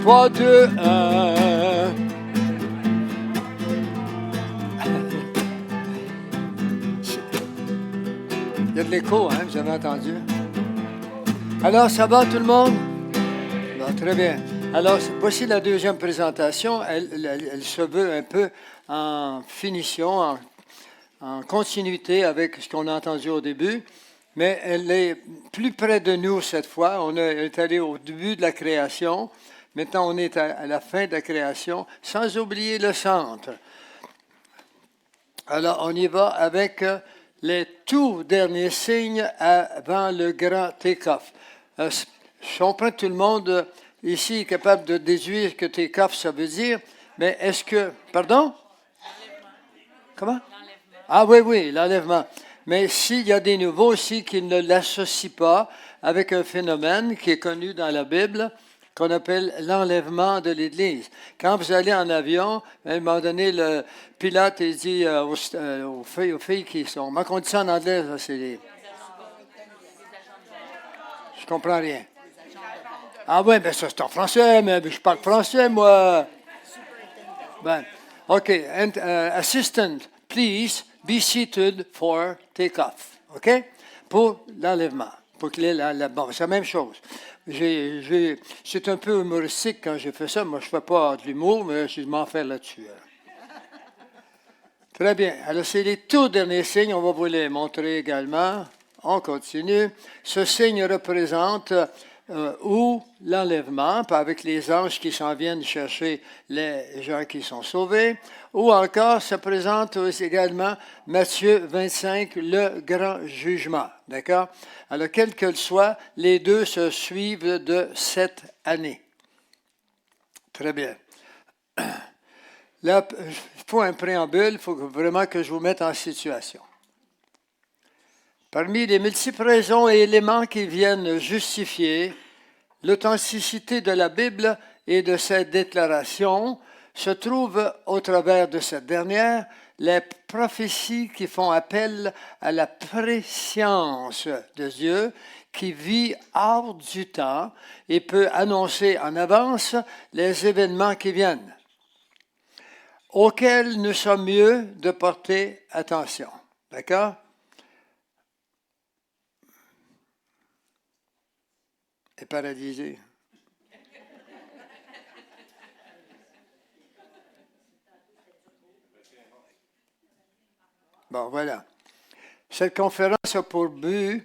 3, 2, 1. Il y a de l'écho, hein, vous avez entendu? Alors, ça va tout le monde? Bon, très bien. Alors, voici la deuxième présentation. Elle se veut un peu en finition, en continuité avec ce qu'on a entendu au début, mais elle est plus près de nous cette fois. On est allé au début de la création. Maintenant, on est à la fin de la création, sans oublier le centre. Alors, on y va avec les tout derniers signes avant le grand take-off. Je comprends que tout le monde ici est capable de déduire que take-off, ça veut dire, mais est-ce que... Pardon? Comment? Ah oui, l'enlèvement. Mais s'il y a des nouveaux aussi qui ne l'associent pas avec un phénomène qui est connu dans la Bible, qu'on appelle l'enlèvement de l'Église. Quand vous allez en avion, à un moment donné, le pilote il dit aux filles qui sont... Comment on dit ça en anglais? Ça, c'est les... Je comprends rien. Ah oui, mais ça c'est en français, mais je parle français, moi. Ben, OK. Assistant, please be seated for take-off. OK? Pour l'enlèvement. Pour que bon, c'est la même chose. C'est un peu humoristique quand j'ai fait ça. Moi, je ne fais pas de l'humour, mais je m'en fais là-dessus. Très bien. Alors, c'est les tout derniers signes. On va vous les montrer également. On continue. Ce signe représente ou l'enlèvement, avec les anges qui s'en viennent chercher les gens qui sont sauvés, ou encore se présente également Matthieu 25, le grand jugement. D'accord? Alors, quel que soit, les deux se suivent de 7 années. Très bien. Là, pour un préambule, il faut vraiment que je vous mette en situation. Parmi les multiples raisons et éléments qui viennent justifier l'authenticité de la Bible et de ses déclarations, se trouvent au travers de cette dernière les prophéties qui font appel à la préscience de Dieu qui vit hors du temps et peut annoncer en avance les événements qui viennent, auxquels nous sommes mieux de porter attention. D'accord? Et paradisé. Bon, voilà. Cette conférence a pour but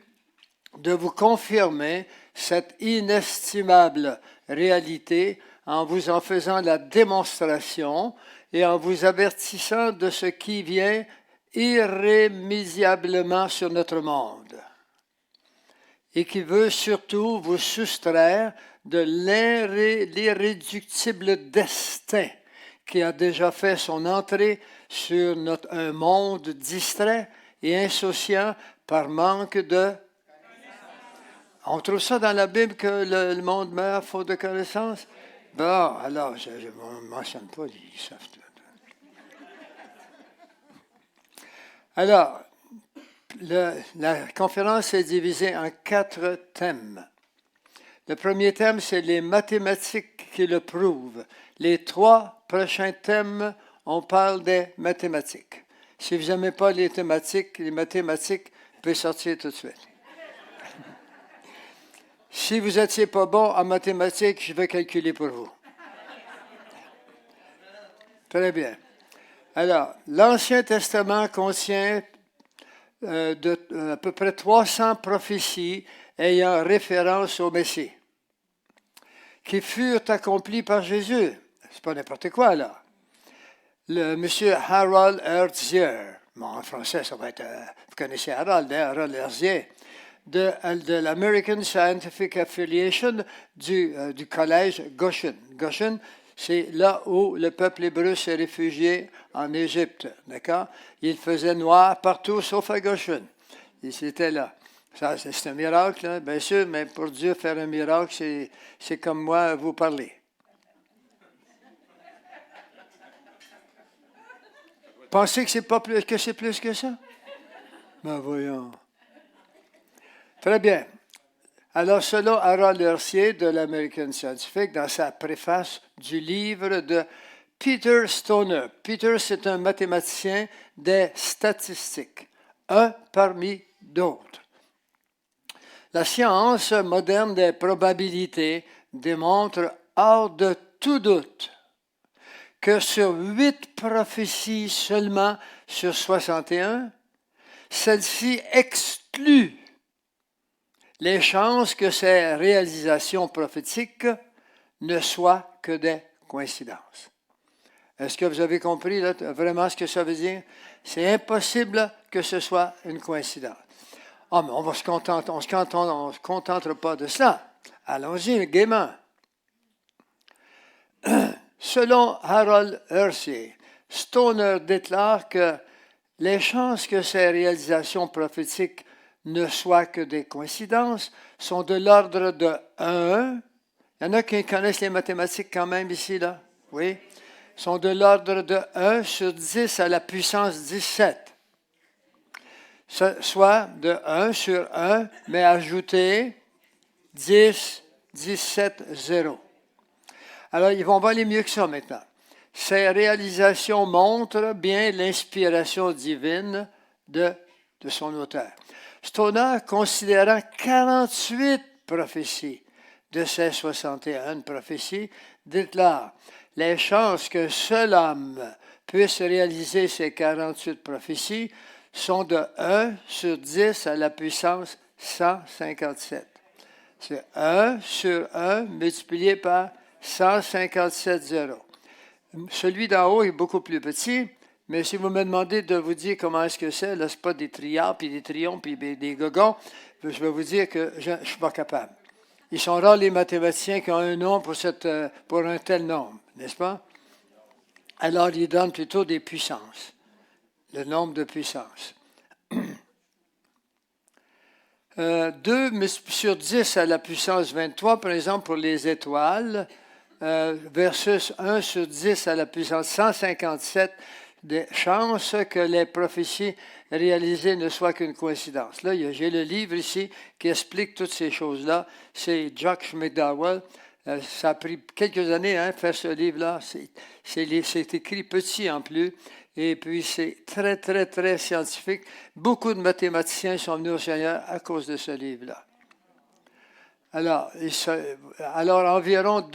de vous confirmer cette inestimable réalité en vous en faisant la démonstration et en vous avertissant de ce qui vient irrémédiablement sur notre monde et qui veut surtout vous soustraire de l'irréductible destin qui a déjà fait son entrée sur un monde distrait et insouciant par manque de... On trouve ça dans la Bible que le monde meurt faute de connaissance? Bon, alors, je ne mentionne pas, ils savent tout. Alors, la conférence est divisée en 4 thèmes. Le premier thème, c'est les mathématiques qui le prouvent. Les 3 prochains thèmes, on parle des mathématiques. Si vous n'aimez pas les mathématiques, vous pouvez sortir tout de suite. Si vous n'étiez pas bon en mathématiques, je vais calculer pour vous. Très bien. Alors, l'Ancien Testament contient à peu près 300 prophéties ayant référence au Messie, qui furent accomplies par Jésus. C'est pas n'importe quoi, là. Le monsieur Harold Herzier, bon, en français, ça va être, vous connaissez Harold Herzier, de l'American Scientific Affiliation du collège Goshen. Goshen, c'est là où le peuple hébreu s'est réfugié en Égypte, d'accord? Il faisait noir partout sauf à Goshen. C'était là. Ça, c'est un miracle, hein, bien sûr, mais pour Dieu, faire un miracle, c'est comme moi vous parler. Pensez que c'est pas plus que ça? Ben voyons. Très bien. Alors, selon Harold Ursier de l'American Scientific, dans sa préface du livre de Peter Stoner, Peter, c'est un mathématicien des statistiques, un parmi d'autres. La science moderne des probabilités démontre hors de tout doute que sur 8 prophéties seulement sur 61, celle-ci exclut les chances que ces réalisations prophétiques ne soient que des coïncidences. Est-ce que vous avez compris là, vraiment ce que ça veut dire? C'est impossible que ce soit une coïncidence. Ah, mais on ne se contentera pas de cela. Allons-y gaiement. Selon Harold Ursier, Stoner déclare que les chances que ces réalisations prophétiques ne soient que des coïncidences sont de l'ordre de 1. Il y en a qui connaissent les mathématiques quand même ici, là? Oui. Sont de l'ordre de 1 sur 10 à la puissance 17. Soit de 1 sur 1, mais ajouter 10, 17, 0. Alors, ils vont aller mieux que ça maintenant. Ces réalisations montrent bien l'inspiration divine de son auteur. Stoner, considérant 48 prophéties de ces 61 prophéties, déclare « Les chances que seul homme puisse réaliser ces 48 prophéties sont de 1 sur 10 à la puissance 157. » C'est 1 sur 1 multiplié par 157 zéros. Celui d'en haut est beaucoup plus petit, mais si vous me demandez de vous dire comment est-ce que c'est, là, ce n'est pas des triards, puis des trions, puis des gogons, je vais vous dire que je ne suis pas capable. Ils sont rares les mathématiciens qui ont un nom pour un tel nombre, n'est-ce pas? Alors, ils donnent plutôt des puissances, le nombre de puissances. 2 sur 10 à la puissance 23, par exemple, pour les étoiles, versus 1 sur 10 à la puissance 157, des chances que les prophéties réalisées ne soient qu'une coïncidence. Là, j'ai le livre ici qui explique toutes ces choses-là. C'est Josh McDowell. Ça a pris quelques années faire ce livre-là. C'est écrit petit en plus. Et puis, c'est très, très, très scientifique. Beaucoup de mathématiciens sont venus au Seigneur à cause de ce livre-là. Alors environ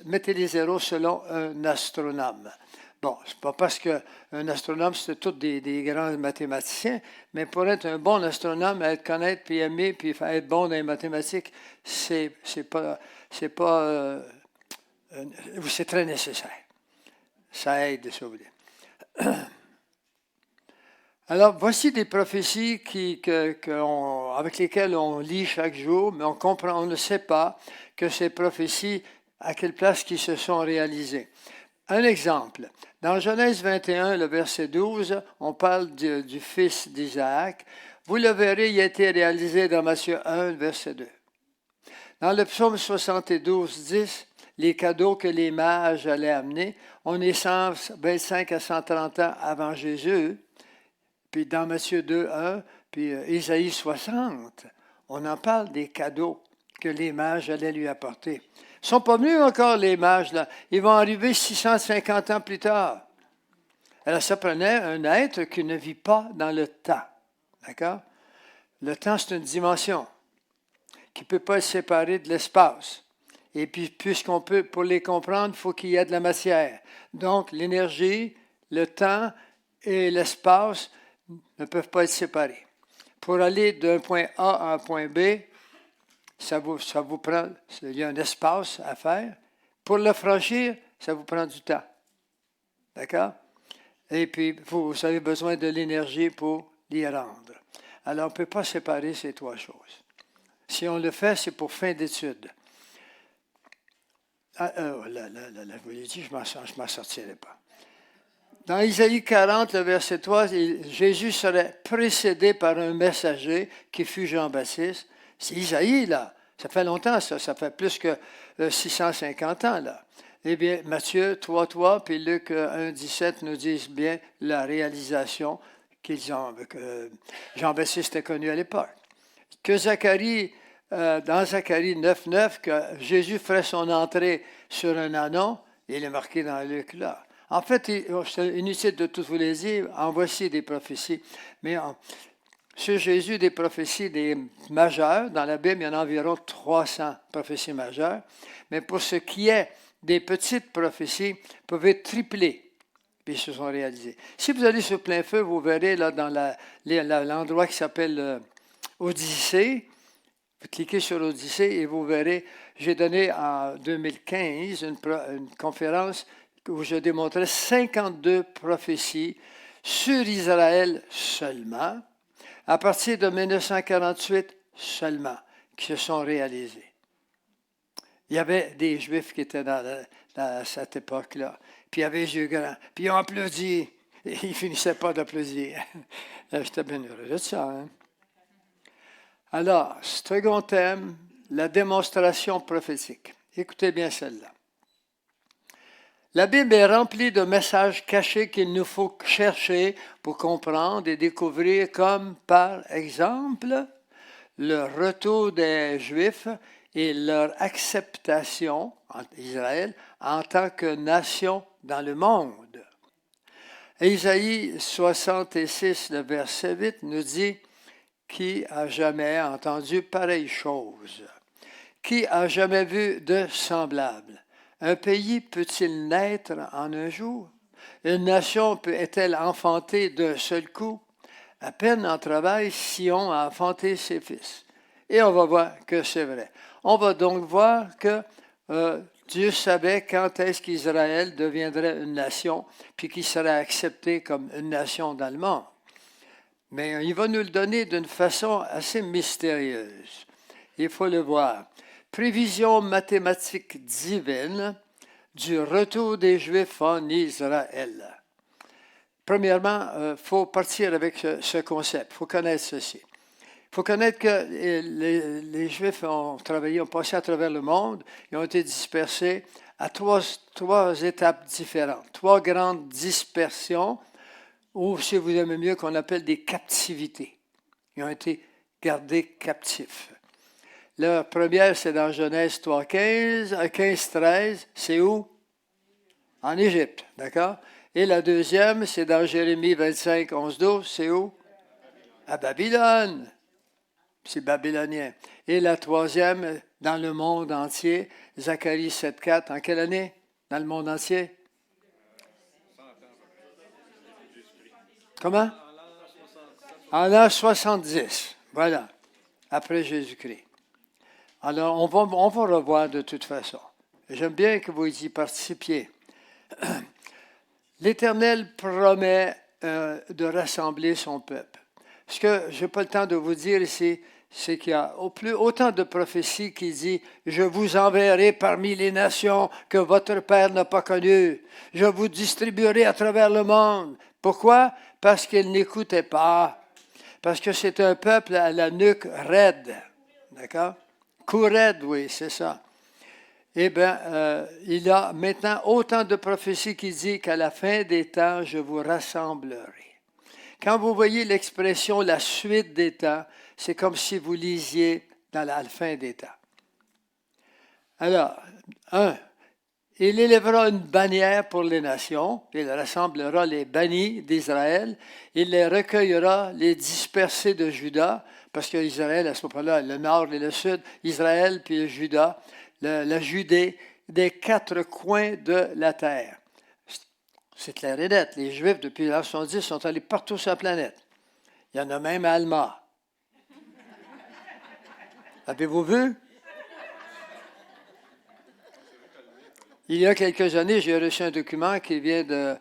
mettez les zéros selon un astronome. Bon, c'est pas parce qu'un astronome, c'est tous des grands mathématiciens, mais pour être un bon astronome, être connaître, puis aimer, puis être bon dans les mathématiques, c'est très nécessaire. Ça aide, si vous voulez. Alors, voici des prophéties avec lesquelles on lit chaque jour, mais on ne sait pas que ces prophéties, à quelle place qui se sont réalisées. Un exemple, dans Genèse 21, le verset 12, on parle du fils d'Isaac. Vous le verrez, il a été réalisé dans Matthieu 1, verset 2. Dans le psaume 72, 10, les cadeaux que les mages allaient amener, on est 125 à 130 ans avant Jésus. Puis dans Matthieu 2, 1, puis Isaïe 60, on en parle des cadeaux que les mages allaient lui apporter. Ils ne sont pas venus encore, les mages, là. Ils vont arriver 650 ans plus tard. Alors, ça prenait un être qui ne vit pas dans le temps. D'accord? Le temps, c'est une dimension qui ne peut pas être séparée de l'espace. Et puis, puisqu'on peut, pour les comprendre, il faut qu'il y ait de la matière. Donc, l'énergie, le temps et l'espace ne peuvent pas être séparés. Pour aller d'un point A à un point B, ça vous prend, il y a un espace à faire. Pour le franchir, ça vous prend du temps. D'accord? Et puis, vous avez besoin de l'énergie pour l'y rendre. Alors, on ne peut pas séparer ces trois choses. Si on le fait, c'est pour fin d'étude. Je vous l'ai dit, je ne m'en sortirai pas. Dans Isaïe 40, le verset 3, Jésus serait précédé par un messager qui fut Jean-Baptiste. C'est Isaïe, là. Ça fait longtemps, ça fait plus que 650 ans, là. Eh bien, Matthieu 3, puis Luc 1, 17 nous disent bien la réalisation que Jean-Baptiste a connue à l'époque. que Zacharie, dans Zacharie 9.9, que Jésus ferait son entrée sur un ânon, il est marqué dans Luc là. En fait, c'est inutile de tout vous les dire, en voici des prophéties. Mais sur Jésus, des prophéties des majeures, dans la Bible, il y en a environ 300 prophéties majeures. Mais pour ce qui est des petites prophéties, vous pouvez tripler, puis ils se sont réalisées. Si vous allez sur plein feu, vous verrez là dans l'endroit qui s'appelle Odyssée. Vous cliquez sur Odyssée et vous verrez, j'ai donné en 2015 une conférence où je démontrais 52 prophéties sur Israël seulement, à partir de 1948 seulement, qui se sont réalisées. Il y avait des Juifs qui étaient dans cette époque-là, puis ils avaient les yeux grands, puis ils ont applaudi, et ils ne finissaient pas d'applaudir. J'étais bien heureux de ça. Hein? Alors, second thème, la démonstration prophétique. Écoutez bien celle-là. La Bible est remplie de messages cachés qu'il nous faut chercher pour comprendre et découvrir, comme par exemple le retour des Juifs et leur acceptation en Israël en tant que nation dans le monde. Ésaïe 66, le verset 8 nous dit « Qui a jamais entendu pareille chose? Qui a jamais vu de semblable? Un pays peut-il naître en un jour? Une nation est-elle enfantée d'un seul coup? À peine en travail, Sion a enfanté ses fils. » Et on va voir que c'est vrai. On va donc voir que Dieu savait quand est-ce qu'Israël deviendrait une nation, puis qu'il serait accepté comme une nation dans le monde. Mais il va nous le donner d'une façon assez mystérieuse. Il faut le voir. Prévision mathématique divine du retour des Juifs en Israël. Premièrement, il faut partir avec ce concept. Il faut connaître ceci. Il faut connaître que les Juifs ont passé à travers le monde, ils ont été dispersés à trois étapes différentes, trois grandes dispersions, ou si vous aimez mieux, qu'on appelle des captivités. Ils ont été gardés captifs. La première, c'est dans Genèse 3.15, 15.13, c'est où? En Égypte, d'accord? Et la deuxième, c'est dans Jérémie 25, 11-12, c'est où? À Babylone. C'est babylonien. Et la troisième, dans le monde entier, Zacharie 7.4, en quelle année? Dans le monde entier? Comment? En l'an 70, voilà, après Jésus-Christ. Alors, on va revoir de toute façon. J'aime bien que vous y participiez. L'Éternel promet de rassembler son peuple. Ce que je n'ai pas le temps de vous dire ici, c'est qu'il y a autant de prophéties qui disent « Je vous enverrai parmi les nations que votre Père n'a pas connues. Je vous distribuerai à travers le monde. » Pourquoi? Parce qu'ils n'écoutaient pas. Parce que c'est un peuple à la nuque raide. D'accord? Cou raide, oui, c'est ça. Eh bien, il y a maintenant autant de prophéties qui disent qu'à la fin des temps, je vous rassemblerai. Quand vous voyez l'expression « la suite des temps », c'est comme si vous lisiez dans la fin des temps. Alors, il élèvera une bannière pour les nations, il rassemblera les bannis d'Israël, il les recueillera, les dispersés de Juda, parce qu'Israël, à ce moment-là, le nord et le sud, Israël puis le Juda, la Judée, des quatre coins de la terre. C'est clair et net. Les Juifs, depuis l'an 70, sont allés partout sur la planète. Il y en a même à Alma. Avez-vous vu? Il y a quelques années, j'ai reçu un document qui vient de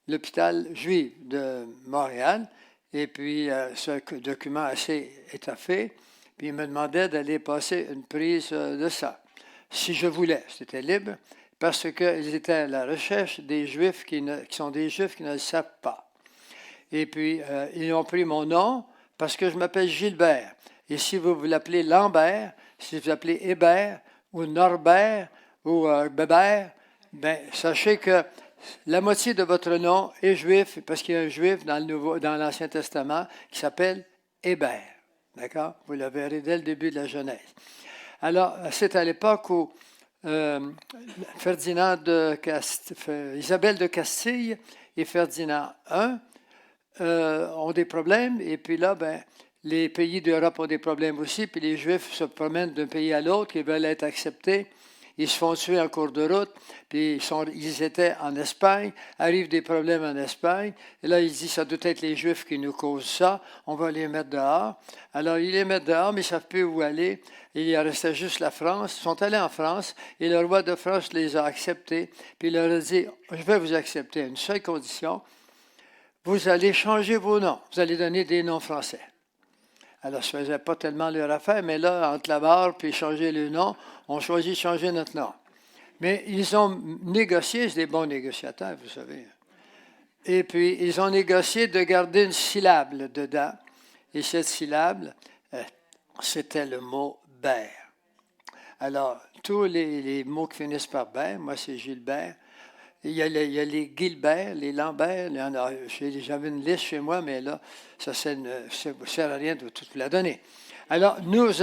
l'hôpital juif de Montréal. Et puis, ce document assez étoffé. Puis, il me demandait d'aller passer une prise de sang. Si je voulais, c'était libre, parce qu'ils étaient à la recherche des Juifs qui sont des Juifs qui ne le savent pas. Et puis, ils ont pris mon nom parce que je m'appelle Gilbert. Et si vous l'appelez Lambert, si vous l'appelez Hébert ou Norbert ou Bébert, bien, sachez que la moitié de votre nom est juif, parce qu'il y a un juif dans l'Ancien Testament qui s'appelle Hébert. D'accord? Vous le verrez dès le début de la Genèse. Alors, c'est à l'époque où Isabelle de Castille et Ferdinand I ont des problèmes, et puis là, les pays d'Europe ont des problèmes aussi, puis les Juifs se promènent d'un pays à l'autre, ils veulent être acceptés, ils se font tuer en cours de route, puis ils étaient en Espagne, arrivent des problèmes en Espagne, et là, ils disent, ça doit être les Juifs qui nous causent ça, on va les mettre dehors. Alors, ils les mettent dehors, mais ils ne savent plus où aller. Il restait juste la France. Ils sont allés en France, et le roi de France les a acceptés, puis il leur a dit, je vais vous accepter à une seule condition, vous allez changer vos noms, vous allez donner des noms français. Alors, ça ne faisait pas tellement leur affaire, mais là, entre la barre puis changer le nom, on choisit de changer notre nom. Mais ils ont négocié, c'est des bons négociateurs, vous savez. Et puis, ils ont négocié de garder une syllabe dedans. Et cette syllabe, c'était le mot « Bert ». Alors, tous les mots qui finissent par « Bert », moi, c'est Gilbert. Il y a les Gilbert, les Lambert. J'avais une liste chez moi, mais là, ça ne sert à rien de tout vous la donner. Alors, nous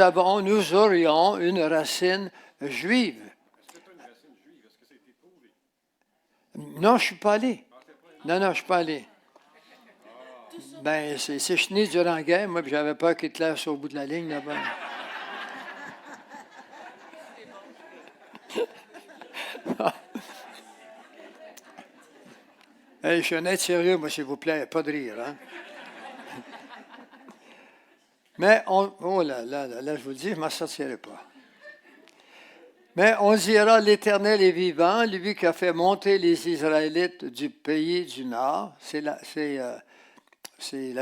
aurions une racine juive. Est-ce que tu as une racine juive? Est-ce que ça a été prouvé? Non, je ne suis pas allé. Non, je ne suis pas allé. C'est chenille durant la guerre. Moi, j'avais peur qu'Hitler soit au bout de la ligne là-bas. Hey, je suis honnête, sérieux, moi, s'il vous plaît, pas de rire. Hein? Mais, oh là, je vous le dis, je ne m'en sortirai pas. Mais on dira, l'Éternel est vivant, lui qui a fait monter les Israélites du pays du Nord, c'est la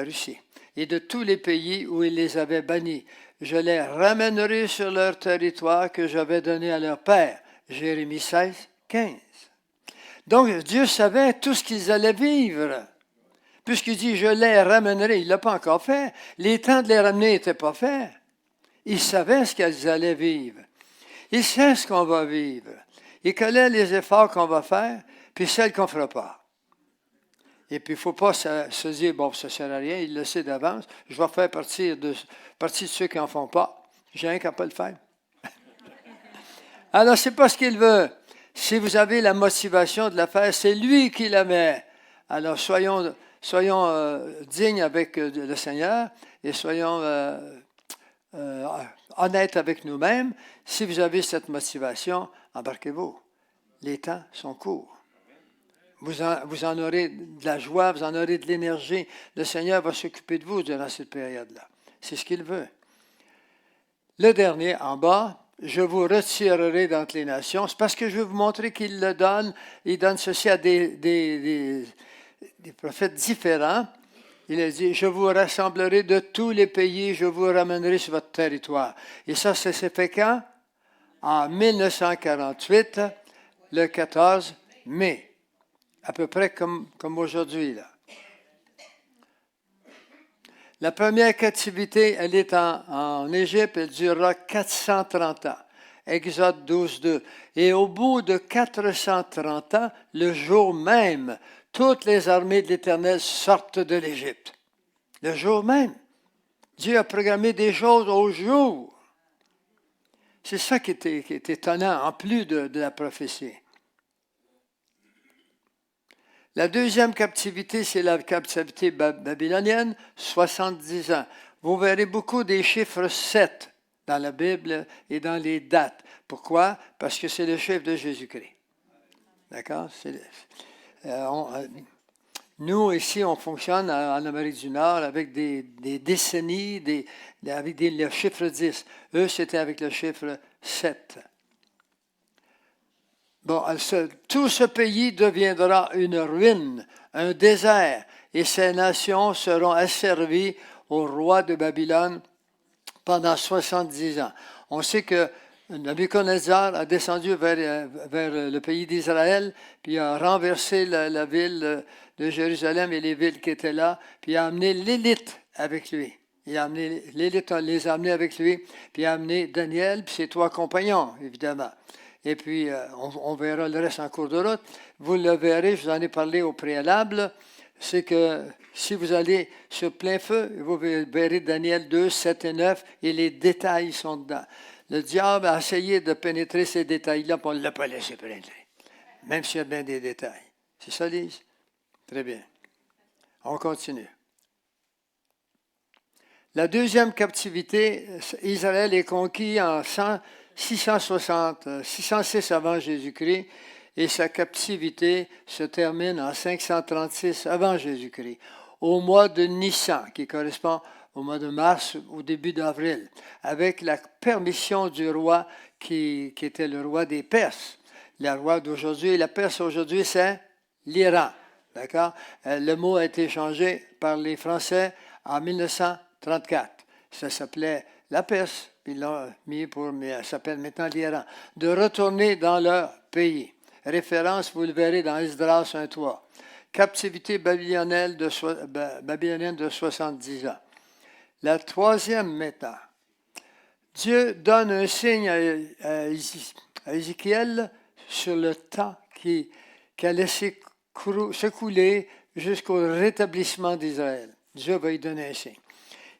Russie, et de tous les pays où il les avait bannis. Je les ramènerai sur leur territoire que j'avais donné à leur père. Jérémie 16, 15. Donc, Dieu savait tout ce qu'ils allaient vivre. Puisqu'il dit, je les ramènerai, il ne l'a pas encore fait. Les temps de les ramener n'étaient pas faits. Il savait ce qu'ils allaient vivre. Il sait ce qu'on va vivre. Il connaît les efforts qu'on va faire, puis celles qu'on ne fera pas. Et puis, il ne faut pas se dire, bon, ça ne sert à rien, il le sait d'avance. Je vais faire partie de ceux qui n'en font pas. J'ai rien qu'à pas le faire. Alors, ce n'est pas ce qu'il veut. Si vous avez la motivation de la faire, c'est lui qui la met. Alors, soyons dignes avec le Seigneur et soyons honnêtes avec nous-mêmes. Si vous avez cette motivation, embarquez-vous. Les temps sont courts. Vous en aurez de la joie, vous en aurez de l'énergie. Le Seigneur va s'occuper de vous durant cette période-là. C'est ce qu'il veut. Le dernier, en bas, je vous retirerai d'entre les nations. C'est parce que je veux vous montrer qu'il le donne. Il donne ceci à des prophètes différents. Il a dit, je vous rassemblerai de tous les pays, je vous ramènerai sur votre territoire. Et ça s'est fait quand? En 1948, le 14 mai. À peu près comme aujourd'hui, là. La première captivité, elle est en Égypte, elle durera 430 ans. Exode 12, 2. Et au bout de 430 ans, le jour même, toutes les armées de l'Éternel sortent de l'Égypte. Le jour même. Dieu a programmé des choses au jour. C'est ça qui est étonnant, en plus de la prophétie. La deuxième captivité, c'est la captivité babylonienne, 70 ans. Vous verrez beaucoup des chiffres 7 dans la Bible et dans les dates. Pourquoi? Parce que c'est le chiffre de Jésus-Christ. D'accord? Nous, ici, on fonctionne en Amérique du Nord avec des décennies, avec le chiffre 10. Eux, c'était avec le chiffre 7. Bon, tout ce pays deviendra une ruine, un désert, et ces nations seront asservies au roi de Babylone pendant 70 ans. On sait que Nabuchodonosor a descendu vers le pays d'Israël, puis a renversé la ville de Jérusalem et les villes qui étaient là, puis a amené l'élite avec lui. L'élite les a amenés avec lui, puis a amené Daniel, puis ses 3 compagnons, évidemment. Et puis, on verra le reste en cours de route. Vous le verrez, je vous en ai parlé au préalable. c'est que si vous allez sur plein feu, vous verrez Daniel 2, 7 et 9, et les détails sont dedans. Le diable a essayé de pénétrer ces détails-là, puis on ne l'a pas laissé pénétrer, même s'il y a bien des détails. C'est ça, Lise? Très bien. On continue. La deuxième captivité, Israël est conquis en 606 avant Jésus-Christ, et sa captivité se termine en 536 avant Jésus-Christ, au mois de Nissan, qui correspond au mois de mars, au début d'avril, avec la permission du roi qui était le roi des Perses. Le roi d'aujourd'hui, la Perse aujourd'hui, c'est l'Iran. D'accord? Le mot a été changé par les Français en 1934. Ça s'appelait la Perse, puis ils l'ont mis mais ça s'appelle maintenant l'Iran. De retourner dans leur pays. Référence, vous le verrez dans Esdras 1.3. Captivité babylonienne de 70 ans. La troisième maintenant. Dieu donne un signe à Ézéchiel sur le temps qui a laissé s'écouler jusqu'au rétablissement d'Israël. Dieu va y donner un signe.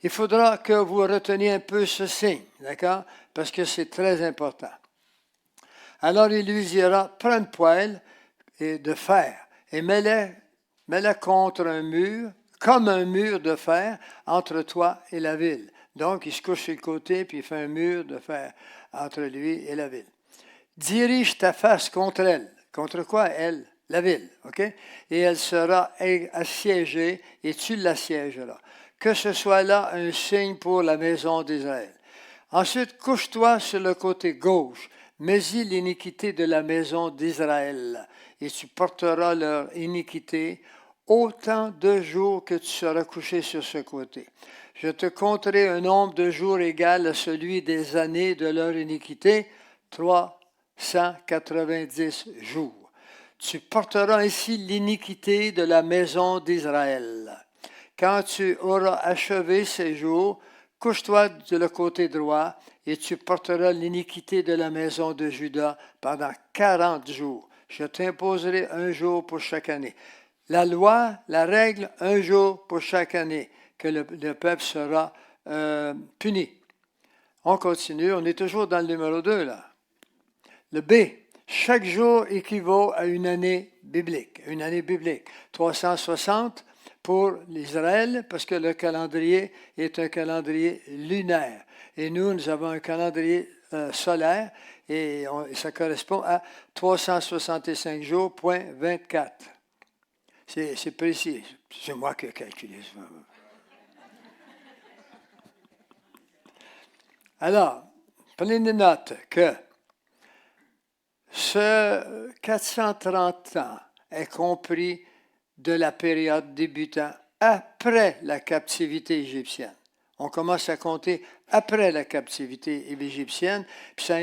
Il faudra que vous reteniez un peu ce signe, d'accord? Parce que c'est très important. Alors il lui dira, prends une poêle de fer et mets-la contre un mur, comme un mur de fer entre toi et la ville. Donc il se couche sur le côté puis il fait un mur de fer entre lui et la ville. Dirige ta face contre elle. Contre quoi? Elle? La ville, OK? Et elle sera assiégée et tu l'assiégeras. Que ce soit là un signe pour la maison d'Israël. Ensuite, couche-toi sur le côté gauche, mets-y l'iniquité de la maison d'Israël, et tu porteras leur iniquité autant de jours que tu seras couché sur ce côté. Je te compterai un nombre de jours égal à celui des années de leur iniquité, 390 jours. Tu porteras ainsi l'iniquité de la maison d'Israël. Quand tu auras achevé ces jours, couche-toi de le côté droit et tu porteras l'iniquité de la maison de Juda pendant 40 jours. Je t'imposerai un jour pour chaque année. La loi, la règle, un jour pour chaque année que le peuple sera puni. On continue, on est toujours dans le numéro 2 là. Le B. Chaque jour équivaut à une année biblique. Une année biblique. 360 pour l'Israël, parce que le calendrier est un calendrier lunaire. Et nous avons un calendrier solaire, et ça correspond à 365 jours, point 24. C'est précis. C'est moi qui ai calculé ça. Alors, prenez des notes que ce 430 ans est compris de la période débutant après la captivité égyptienne. On commence à compter après la captivité égyptienne, puis ça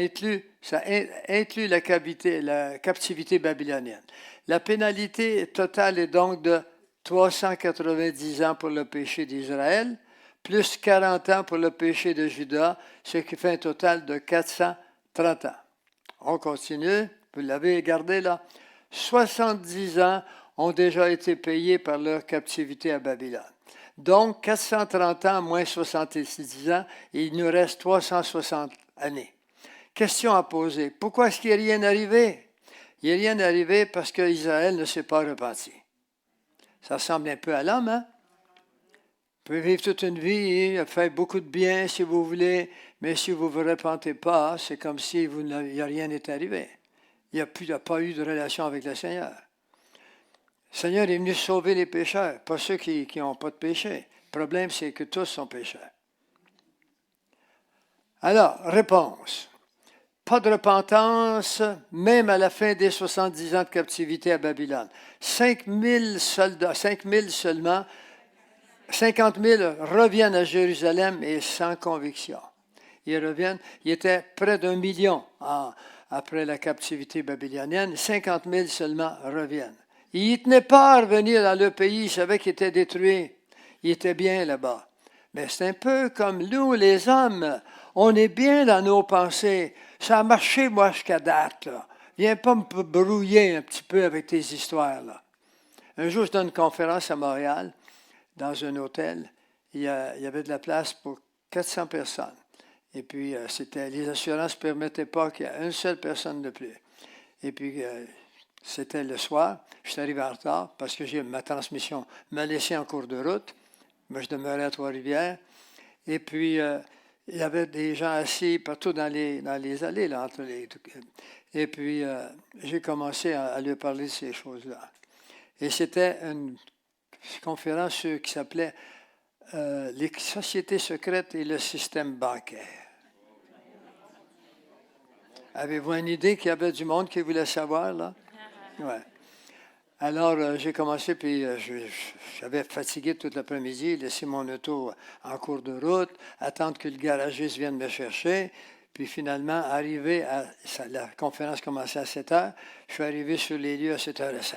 inclut la captivité babylonienne. La pénalité totale est donc de 390 ans pour le péché d'Israël, plus 40 ans pour le péché de Juda, ce qui fait un total de 430 ans. On continue, vous l'avez gardé là. 70 ans ont déjà été payés par leur captivité à Babylone. Donc, 430 ans moins 70 ans, et il nous reste 360 années. Question à poser. Pourquoi est-ce qu'il n'y a rien arrivé? Il n'y a rien arrivé parce qu'Israël ne s'est pas repenti. Ça ressemble un peu à l'homme, hein? Vous pouvez vivre toute une vie, faire beaucoup de bien si vous voulez, mais si vous ne vous repentez pas, c'est comme si il n'y a rien n'est arrivé. Il n'y a pas eu de relation avec le Seigneur. Le Seigneur est venu sauver les pécheurs, pas ceux qui n'ont pas de péché. Le problème, c'est que tous sont pécheurs. Alors, réponse. Pas de repentance, même à la fin des 70 ans de captivité à Babylone. 5 000 soldats, 5 000 seulement, 50 000 reviennent à Jérusalem et sans conviction. Ils reviennent, il était près d'1 million après la captivité babylonienne, 50 000 seulement reviennent. Ils ne tenaient pas à revenir dans le pays, ils savaient qu'il était détruit. Ils étaient bien là-bas. Mais c'est un peu comme nous, les hommes, on est bien dans nos pensées. Ça a marché, moi, jusqu'à date. Là. Viens pas me brouiller un petit peu avec tes histoires. Là. Un jour, je donne une conférence à Montréal, dans un hôtel. Il y avait de la place pour 400 personnes. Et puis, les assurances ne permettaient pas qu'il y ait une seule personne de plus. Et puis, c'était le soir. Je suis arrivé en retard parce que ma transmission m'a laissé en cours de route. Moi, je demeurais à Trois-Rivières. Et puis, il y avait des gens assis partout dans les allées, là, entre les... Et puis, j'ai commencé à lui parler de ces choses-là. Et c'était une conférence qui s'appelait Les sociétés secrètes et le système bancaire. Avez-vous une idée qu'il y avait du monde qui voulait savoir, là? Ouais. Alors, j'ai commencé, puis j'avais fatigué toute l'après-midi, laissé mon auto en cours de route, attendre que le garagiste vienne me chercher, puis finalement, la conférence commençait à 7 heures, je suis arrivé sur les lieux à 7h05.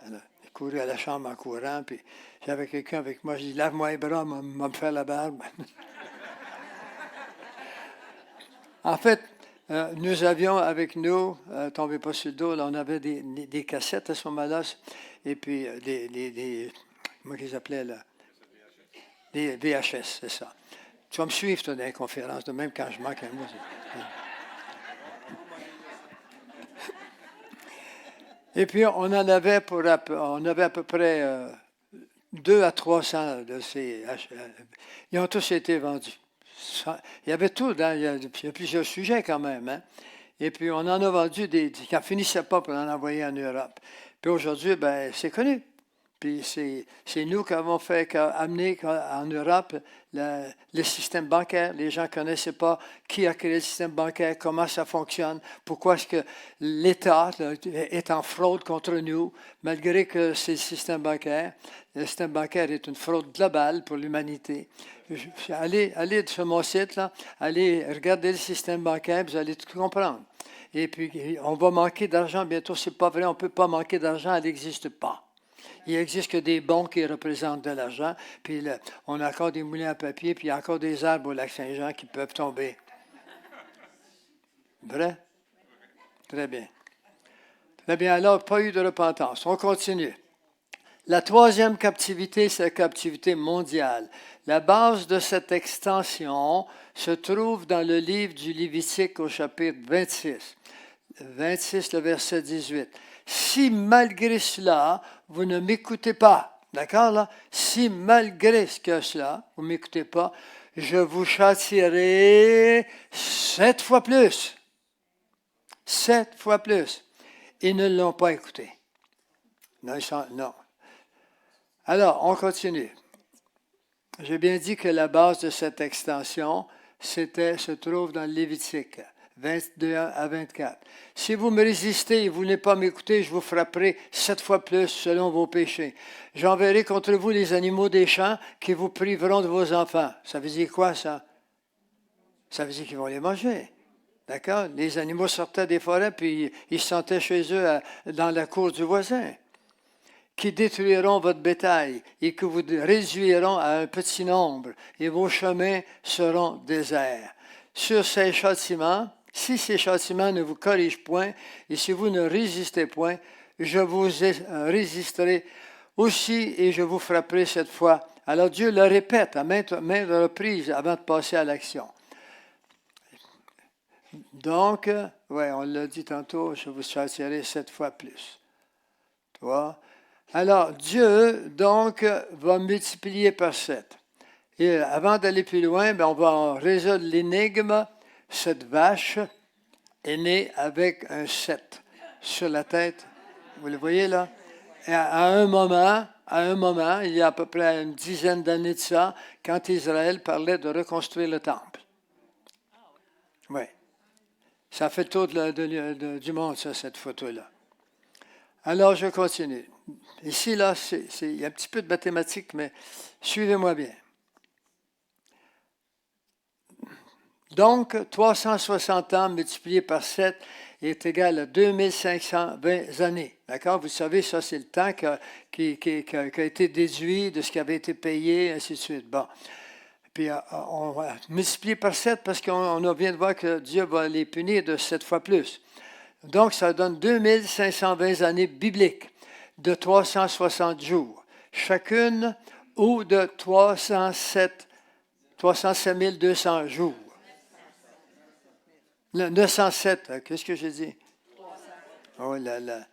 Alors, j'ai couru à la chambre en courant, puis j'avais quelqu'un avec moi, je dis, lave-moi les bras, m'a me faire la barbe. En fait, nous avions avec nous, tombez pas sur le dos, là, on avait des cassettes à ce moment-là, et puis comment ils appelaient là? Des VHS, c'est ça. Tu vas me suivre, toi, dans les conférences, de même quand je manque un mot. Et puis, on avait à peu près 200 à 300 de ces... Ils ont tous été vendus. Il y avait tout, il y a plusieurs sujets quand même. Hein? Et puis, on en a vendu qui n'en finissaient pas pour en envoyer en Europe. Puis aujourd'hui, c'est connu. Puis c'est nous qui avons amené en Europe le système bancaire. Les gens ne connaissaient pas qui a créé le système bancaire, comment ça fonctionne, pourquoi est-ce que l'État est en fraude contre nous, malgré que c'est le système bancaire. Le système bancaire est une fraude globale pour l'humanité. Allez sur mon site, là, allez regarder le système bancaire, vous allez tout comprendre. Et puis, on va manquer d'argent bientôt. C'est pas vrai, on ne peut pas manquer d'argent, elle n'existe pas. Il n'existe que des bons qui représentent de l'argent, puis on a encore des moulins à papier, puis il y a encore des arbres au lac Saint-Jean qui peuvent tomber. Vrai? Très bien. Très bien, alors, pas eu de repentance. On continue. La troisième captivité, c'est la captivité mondiale. La base de cette extension se trouve dans le livre du Lévitique au chapitre 26. 26, le verset 18. Si malgré cela, vous ne m'écoutez pas, d'accord là? Si malgré cela, vous ne m'écoutez pas, je vous châtierai 7 fois plus. 7 fois plus. Ils ne l'ont pas écouté. Non. Alors, on continue. J'ai bien dit que la base de cette extension se trouve dans le Lévitique 22 à 24. Si vous me résistez et vous n'êtes pas m'écouter, je vous frapperai 7 fois plus selon vos péchés. J'enverrai contre vous les animaux des champs qui vous priveront de vos enfants. Ça veut dire quoi, ça? Ça veut dire qu'ils vont les manger. D'accord? Les animaux sortaient des forêts, puis ils se sentaient chez eux dans la cour du voisin. Qui détruiront votre bétail et que vous réduiront à un petit nombre, et vos chemins seront déserts. Sur ces châtiments, si ces châtiments ne vous corrigent point, et si vous ne résistez point, je vous résisterai aussi et je vous frapperai cette fois. Alors Dieu le répète à maintes reprises avant de passer à l'action. Donc, on l'a dit tantôt, je vous châtierai 7 fois plus. Tu vois? Alors, Dieu, donc, va multiplier par 7. Et avant d'aller plus loin, on va résoudre l'énigme. Cette vache est née avec un 7 sur la tête. Vous le voyez là? Et à un moment, il y a à peu près une dizaine d'années de ça, quand Israël parlait de reconstruire le temple. Oui. Ça fait le tour du monde, ça, cette photo-là. Alors, je continue. Ici, là, il y a un petit peu de mathématiques, mais suivez-moi bien. Donc, 360 ans multiplié par 7 est égal à 2520 années. D'accord? Vous savez, ça, c'est le temps qui a été déduit de ce qui avait été payé, ainsi de suite. Bon. Puis, on va multiplier par 7 parce qu'on vient de voir que Dieu va les punir de 7 fois plus. Donc, ça donne 2520 années bibliques. de 360 jours, chacune ou de 307 200 jours. 907, qu'est-ce que j'ai dit? Oh là là.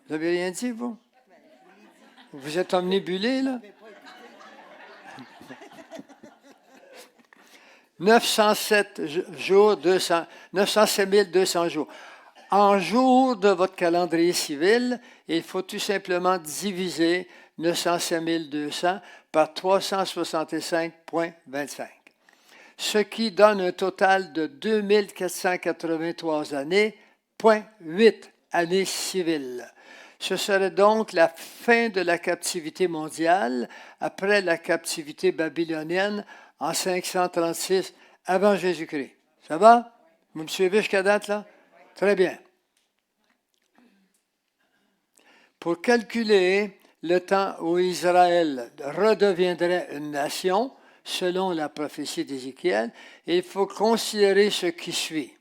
Vous n'avez rien dit, vous? Vous êtes omnibulé, là? 907 jours, 907 200 jours. En jours de votre calendrier civil, il faut tout simplement diviser 907 200 par 365,25, ce qui donne un total de 2483 années, 0,8 années civiles. Ce serait donc la fin de la captivité mondiale après la captivité babylonienne en 536 avant Jésus-Christ. Ça va? Vous me suivez jusqu'à date, là? Très bien. Pour calculer le temps où Israël redeviendrait une nation, selon la prophétie d'Ézéchiel, il faut considérer ce qui suit.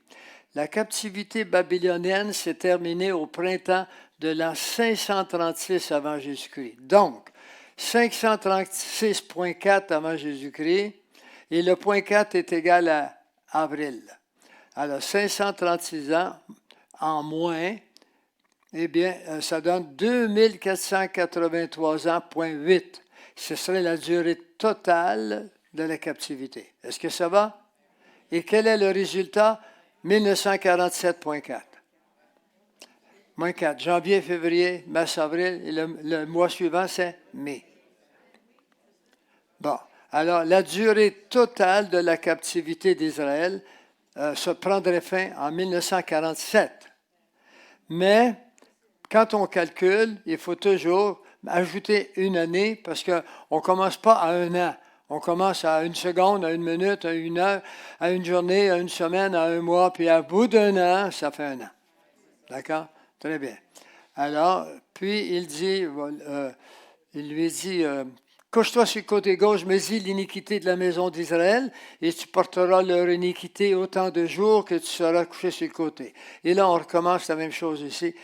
La captivité babylonienne s'est terminée au printemps de l'an 536 avant Jésus-Christ. Donc, 536,4 avant Jésus-Christ, et le point 4 est égal à avril. Alors, 536 ans en moins, eh bien, ça donne 2483 ans, point 8. Ce serait la durée totale de la captivité. Est-ce que ça va? Et quel est le résultat? 1947,4. Moins 4. Janvier, février, mars, avril, et le mois suivant, c'est mai. Bon. Alors, la durée totale de la captivité d'Israël se prendrait fin en 1947. Mais, quand on calcule, il faut toujours ajouter une année parce qu'on ne commence pas à un an. On commence à une seconde, à une minute, à une heure, à une journée, à une semaine, à un mois, puis à bout d'un an, ça fait un an. D'accord? Très bien. Alors, puis il dit, il lui dit, couche-toi sur le côté gauche, mais dis l'iniquité de la maison d'Israël, et tu porteras leur iniquité autant de jours que tu seras couché sur le côté. Et là, on recommence la même chose ici.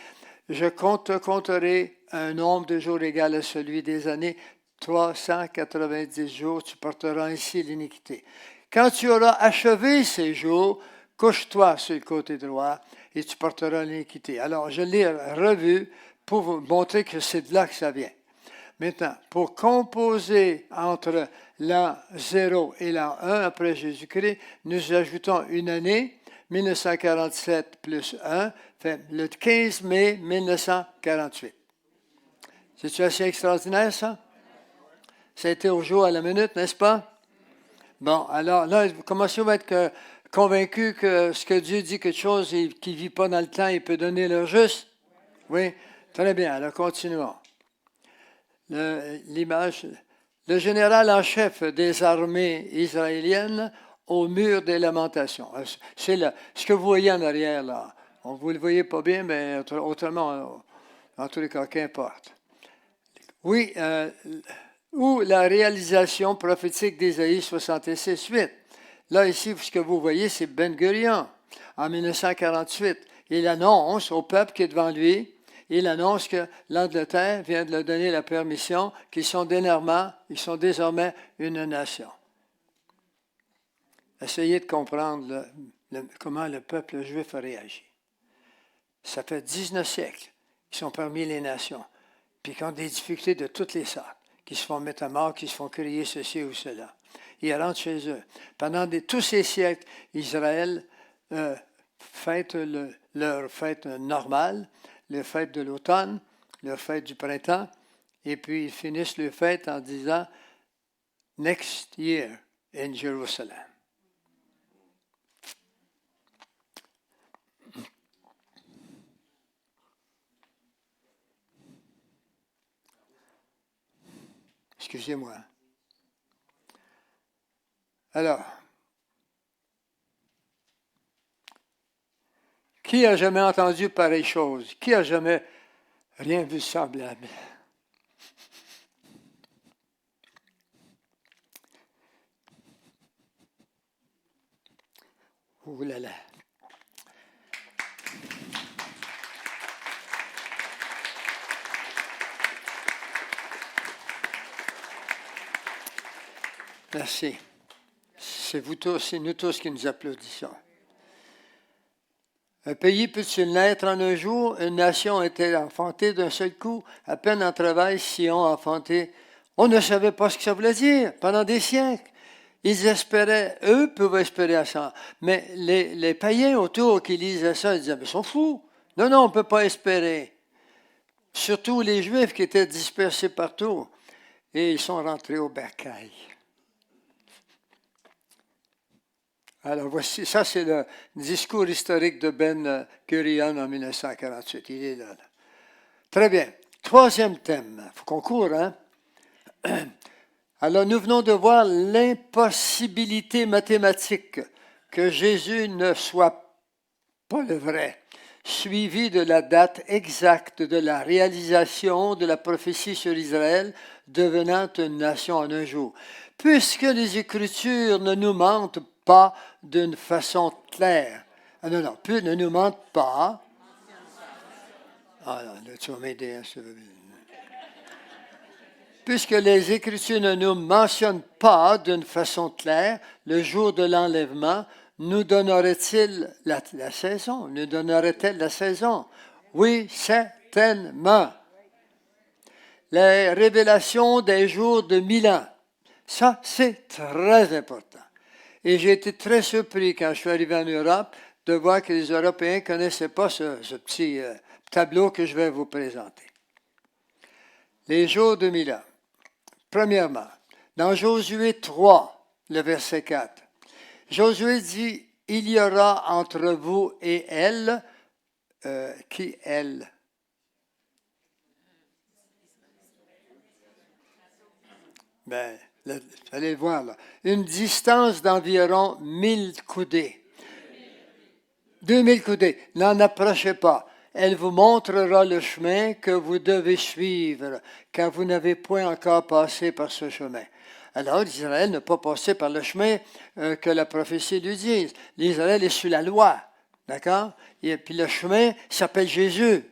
Je compterai un nombre de jours égal à celui des années, 390 jours, tu porteras ainsi l'iniquité. Quand tu auras achevé ces jours, couche-toi sur le côté droit et tu porteras l'iniquité. Alors, je l'ai revu pour vous montrer que c'est de là que ça vient. Maintenant, pour composer entre l'an 0 et l'an 1 après Jésus-Christ, nous ajoutons une année, 1947 plus 1, fait le 15 mai 1948. C'est-tu assez extraordinaire, ça? Ça a été au jour à la minute, n'est-ce pas? Bon, alors là, vous commencez à être convaincu que ce que Dieu dit quelque chose qui ne vit pas dans le temps, il peut donner l'heure juste? Oui? Très bien, alors continuons. L'image, le général en chef des armées israéliennes au mur des lamentations. C'est ce que vous voyez en arrière, là. Vous ne le voyez pas bien, mais autrement, en tous les cas, qu'importe. Oui, ou la réalisation prophétique d'Ésaïe 66,8. Là, ici, ce que vous voyez, c'est Ben-Gurion, en 1948. Il annonce au peuple qui est devant lui, il annonce que l'Angleterre vient de leur donner la permission, qu'ils sont désormais une nation. Essayez de comprendre comment le peuple juif a réagi. Ça fait 19 siècles qu'ils sont parmi les nations, puis qu'ils ont des difficultés de toutes les sortes, qui se font mettre à mort, qui se font crier ceci ou cela. Ils rentrent chez eux. Pendant tous ces siècles, Israël fête leur fête normale, leur fête de l'automne, leur fête du printemps, et puis ils finissent leur fête en disant « Next year in Jerusalem ». Excusez-moi. Alors, qui a jamais entendu pareille chose? Qui a jamais rien vu semblable? Ouh là là. Merci. C'est vous tous, c'est nous tous qui nous applaudissons. Un pays peut-il naître en un jour? Une nation est-elle enfantée d'un seul coup? À peine en travail, Sion enfanté. On ne savait pas ce que ça voulait dire pendant des siècles. Ils espéraient, eux pouvaient espérer à ça. Mais les païens autour qui lisaient ça, ils disaient, mais ils sont fous. Non, non, on ne peut pas espérer. Surtout les Juifs qui étaient dispersés partout. Et ils sont rentrés au bercail. Alors voici, ça c'est le discours historique de Ben Gurion en 1948. Il est là. Très bien. Troisième thème. Il faut qu'on court, hein? Alors nous venons de voir l'impossibilité mathématique que Jésus ne soit pas le vrai, suivi de la date exacte de la réalisation de la prophétie sur Israël devenant une nation en un jour. Puisque les Écritures ne nous mentent pas d'une façon claire. Ah non, non, ne nous mentent pas. Ah non, là, tu vas m'aider, hein, puisque les Écritures ne nous mentionnent pas d'une façon claire le jour de l'enlèvement, nous donnerait-il la saison? Nous donnerait-elle la saison? Oui, certainement. Les révélations des jours de Milan, ça c'est très important. Et j'ai été très surpris quand je suis arrivé en Europe de voir que les Européens ne connaissaient pas ce petit tableau que je vais vous présenter. Les jours de Milan. Premièrement, dans Josué 3, le verset 4, Josué dit, il y aura entre vous et elle, qui elle? Ben, vous allez le voir là. Une distance d'environ 1000 coudées. 2000 coudées. N'en approchez pas. Elle vous montrera le chemin que vous devez suivre, car vous n'avez point encore passé par ce chemin. Alors, Israël n'a pas passé par le chemin que la prophétie lui dit. L'Israël est sous la loi, d'accord? Et puis le chemin s'appelle Jésus.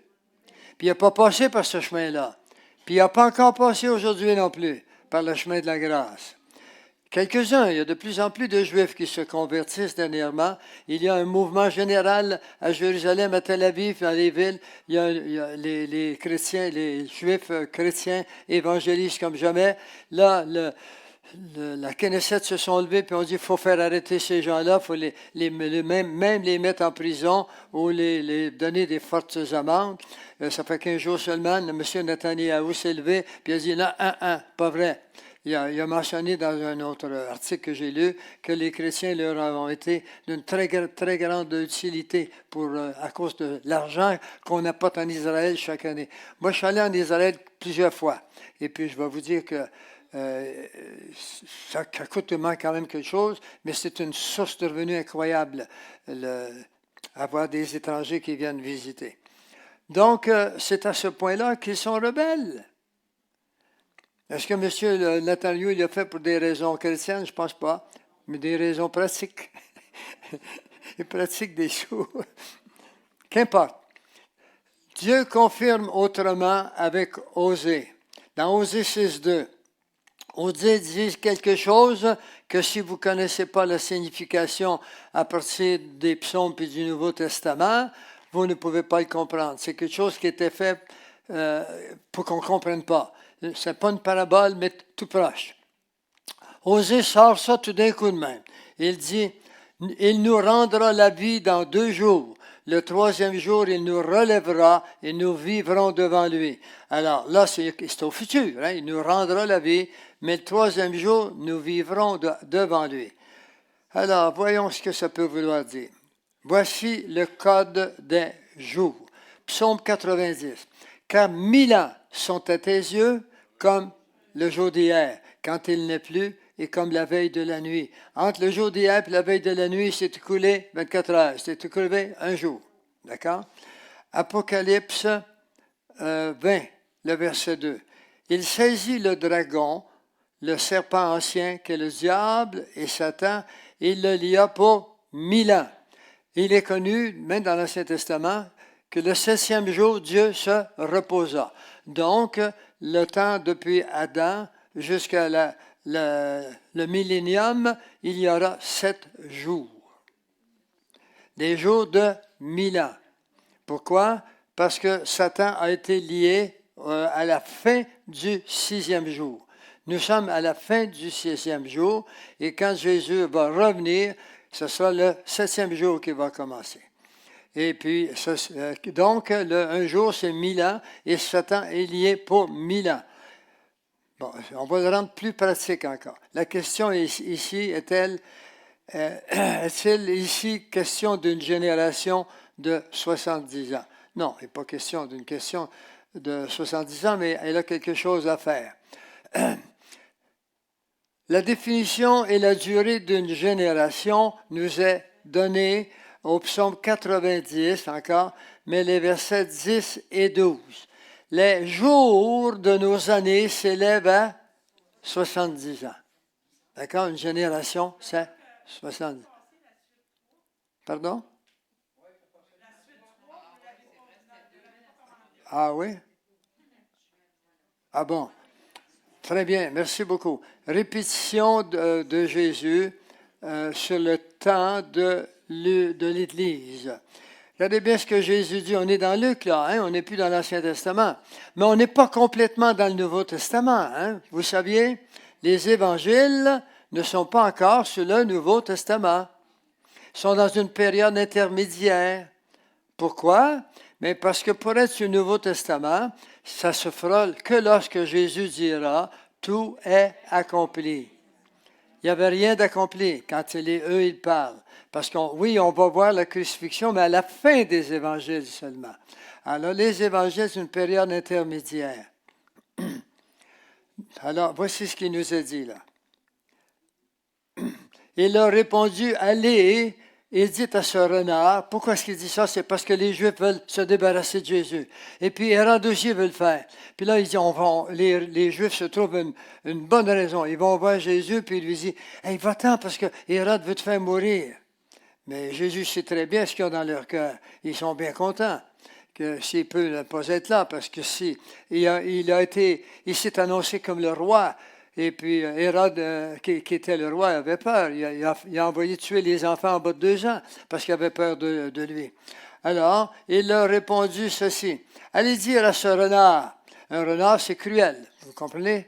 Puis il n'a pas passé par ce chemin-là. Puis il n'a pas encore passé aujourd'hui non plus par le chemin de la grâce. Quelques-uns, il y a de plus en plus de Juifs qui se convertissent dernièrement. Il y a un mouvement général à Jérusalem, à Tel Aviv, dans les villes. Il y a les chrétiens, les Juifs chrétiens évangélisent comme jamais. Là, la Knesset se sont levés et ont dit qu'il faut faire arrêter ces gens-là, il faut même les mettre en prison ou les donner des fortes amendes. Ça fait 15 jours seulement, M. Netanyahou s'est levé et a dit non, pas vrai. Il a mentionné dans un autre article que j'ai lu que les chrétiens leur ont été d'une très, très grande utilité à cause de l'argent qu'on apporte en Israël chaque année. Moi, je suis allé en Israël plusieurs fois. Et puis, je vais vous dire que ça coûte quand même quelque chose, mais c'est une source de revenus incroyable, avoir des étrangers qui viennent visiter. Donc, c'est à ce point-là qu'ils sont rebelles. Est-ce que M. Netanyahou l'a fait pour des raisons chrétiennes? Je ne pense pas, mais des raisons pratiques. Il pratique des choses. Qu'importe. Dieu confirme autrement avec Osée. Dans Osée 6.2, Osée dit quelque chose que si vous ne connaissez pas la signification à partir des psaumes et du Nouveau Testament, vous ne pouvez pas le comprendre. C'est quelque chose qui était fait pour qu'on ne comprenne pas. Ce n'est pas une parabole, mais tout proche. Osée sort ça tout d'un coup de même. Il dit, il nous rendra la vie dans 2 jours. Le 3e jour, il nous relèvera et nous vivrons devant lui. Alors là, c'est au futur. Hein? Il nous rendra la vie, mais le 3e jour, nous vivrons devant lui. Alors, voyons ce que ça peut vouloir dire. Voici le code des jours. Psaume 90. Car 1000 ans sont à tes yeux comme le jour d'hier, quand il n'est plus, et comme la veille de la nuit. Entre le jour d'hier et la veille de la nuit, c'est écoulé 24 heures. C'est écoulé un jour. D'accord? Apocalypse 20, le verset 2. Il saisit le dragon, le serpent ancien, qui est le diable et Satan, et il le lia pour 1000 ans. Il est connu, même dans l'Ancien Testament, que le 7e jour, Dieu se reposa. Donc, le temps depuis Adam jusqu'à le millénium, il y aura 7 jours. Des jours de 1000 ans. Pourquoi? Parce que Satan a été lié à la fin du 6e jour. Nous sommes à la fin du 6e jour et quand Jésus va revenir, ce sera le 7e jour qui va commencer. Et puis, donc, un jour, c'est 1000 ans et Satan est lié pour 1000 ans. Bon, on va le rendre plus pratique encore. La question ici est-il ici question d'une génération de 70 ans? Non, il n'est pas question d'une question de 70 ans, mais elle a quelque chose à faire. La définition et la durée d'une génération nous est donnée au psaume 90 encore, mais les versets 10 et 12. Les jours de nos années s'élèvent à 70 ans. D'accord? Une génération, c'est 70. Pardon? Ah oui? Ah bon? Très bien, merci beaucoup. Répétition de Jésus sur le temps de l'Église. Regardez bien ce que Jésus dit. On est dans Luc, là, hein? On n'est plus dans l'Ancien Testament. Mais on n'est pas complètement dans le Nouveau Testament. Hein? Vous saviez, les évangiles ne sont pas encore sur le Nouveau Testament. Ils sont dans une période intermédiaire. Pourquoi? Mais parce que pour être sur le Nouveau Testament, ça se fera que lorsque Jésus dira « Tout est accompli ». Il n'y avait rien d'accompli quand eux, ils parlent. Parce oui, on va voir la crucifixion, mais à la fin des évangiles seulement. Alors, les évangiles, c'est une période intermédiaire. Alors, voici ce qu'il nous est dit là. Il a répondu, allez et dites à ce renard. Pourquoi est-ce qu'il dit ça? C'est parce que les Juifs veulent se débarrasser de Jésus. Et puis Hérode aussi veut le faire. Puis là, il dit, les Juifs se trouvent une bonne raison. Ils vont voir Jésus, puis il lui dit, hey, va-t'en parce que Hérode veut te faire mourir. Mais Jésus sait très bien ce qu'il y a dans leur cœur. Ils sont bien contents que s'il peut ne pas être là, parce que si il s'est annoncé comme le roi. Et puis Hérode, qui était le roi, avait peur. Il a envoyé tuer les enfants en bas de 2 ans parce qu'il avait peur de lui. Alors, il leur a répondu ceci. Allez dire à ce renard. Un renard, c'est cruel. Vous comprenez?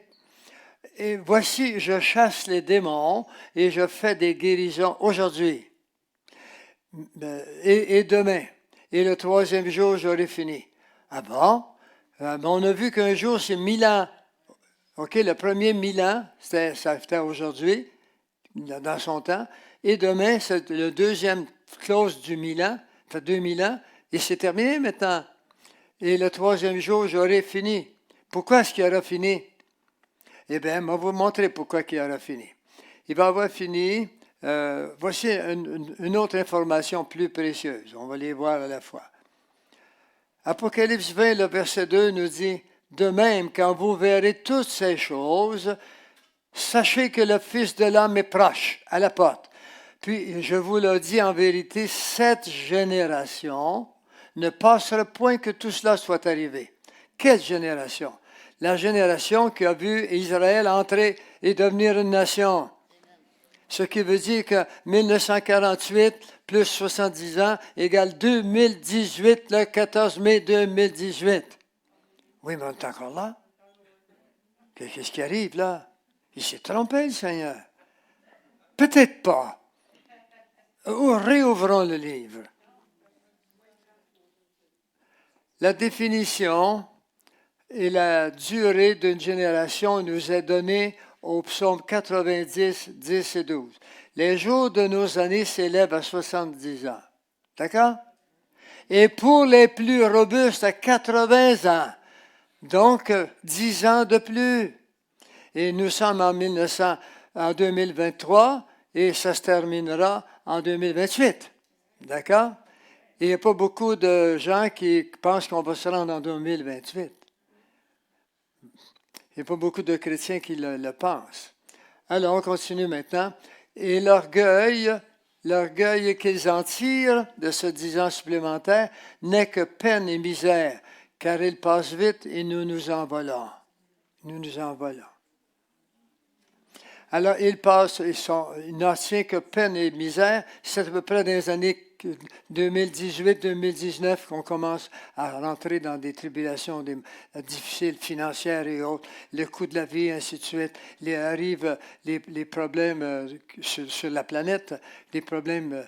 Et voici, je chasse les démons et je fais des guérisons aujourd'hui. Et demain. Et le 3e jour, j'aurai fini. Ah bon? On a vu qu'un jour, c'est 1000 ans. OK, le premier 1000 ans, c'était aujourd'hui, dans son temps. Et demain, c'est le deuxième clause du 1000 ans, ça fait 2000 ans, et c'est terminé maintenant. Et le 3e jour, j'aurai fini. Pourquoi est-ce qu'il aura fini? Eh bien, on va vous montrer pourquoi il aura fini. Il va avoir fini. Voici une autre information plus précieuse. On va les voir à la fois. Apocalypse 20, le verset 2 nous dit, « De même, quand vous verrez toutes ces choses, sachez que le Fils de l'homme est proche, à la porte. Puis, je vous le dis en vérité, cette génération ne passera point que tout cela soit arrivé. » Quelle génération? La génération qui a vu Israël entrer et devenir une nation. Ce qui veut dire que 1948 plus 70 ans égale 2018, le 14 mai 2018. Oui, mais on est encore là. Qu'est-ce qui arrive là? Il s'est trompé, le Seigneur. Peut-être pas. Réouvrons le livre. La définition et la durée d'une génération nous est donnée au psaume 90, 10 et 12. Les jours de nos années s'élèvent à 70 ans. D'accord? Et pour les plus robustes, à 80 ans. Donc, 10 ans de plus. Et nous sommes en 2023 et ça se terminera en 2028. D'accord? Et il n'y a pas beaucoup de gens qui pensent qu'on va se rendre en 2028. Il n'y a pas beaucoup de chrétiens qui le pensent. Alors, on continue maintenant. Et l'orgueil qu'ils en tirent de ce 10 ans supplémentaire n'est que peine et misère, car il passe vite et nous nous envolons. Nous nous envolons. Alors, il n'en tient que peine et misère. C'est à peu près dans les années 2018-2019 qu'on commence à rentrer dans des tribulations difficiles financières et autres, le coût de la vie, ainsi de suite. Arrivent les problèmes sur la planète, les problèmes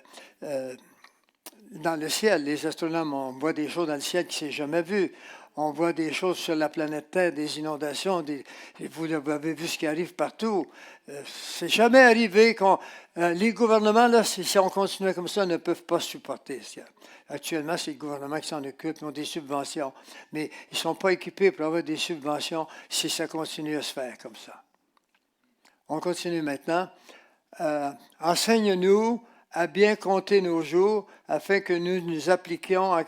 dans le ciel. Les astronomes, on voit des choses dans le ciel qui ne s'est jamais vu. On voit des choses sur la planète Terre, des inondations, vous avez vu ce qui arrive partout. C'est jamais arrivé les gouvernements, là, si on continuait comme ça, ne peuvent pas supporter ça. Actuellement, c'est le gouvernement qui s'en occupe, ils ont des subventions, mais ils ne sont pas équipés pour avoir des subventions si ça continue à se faire comme ça. On continue maintenant. Enseigne-nous à bien compter nos jours afin que nous nous appliquions à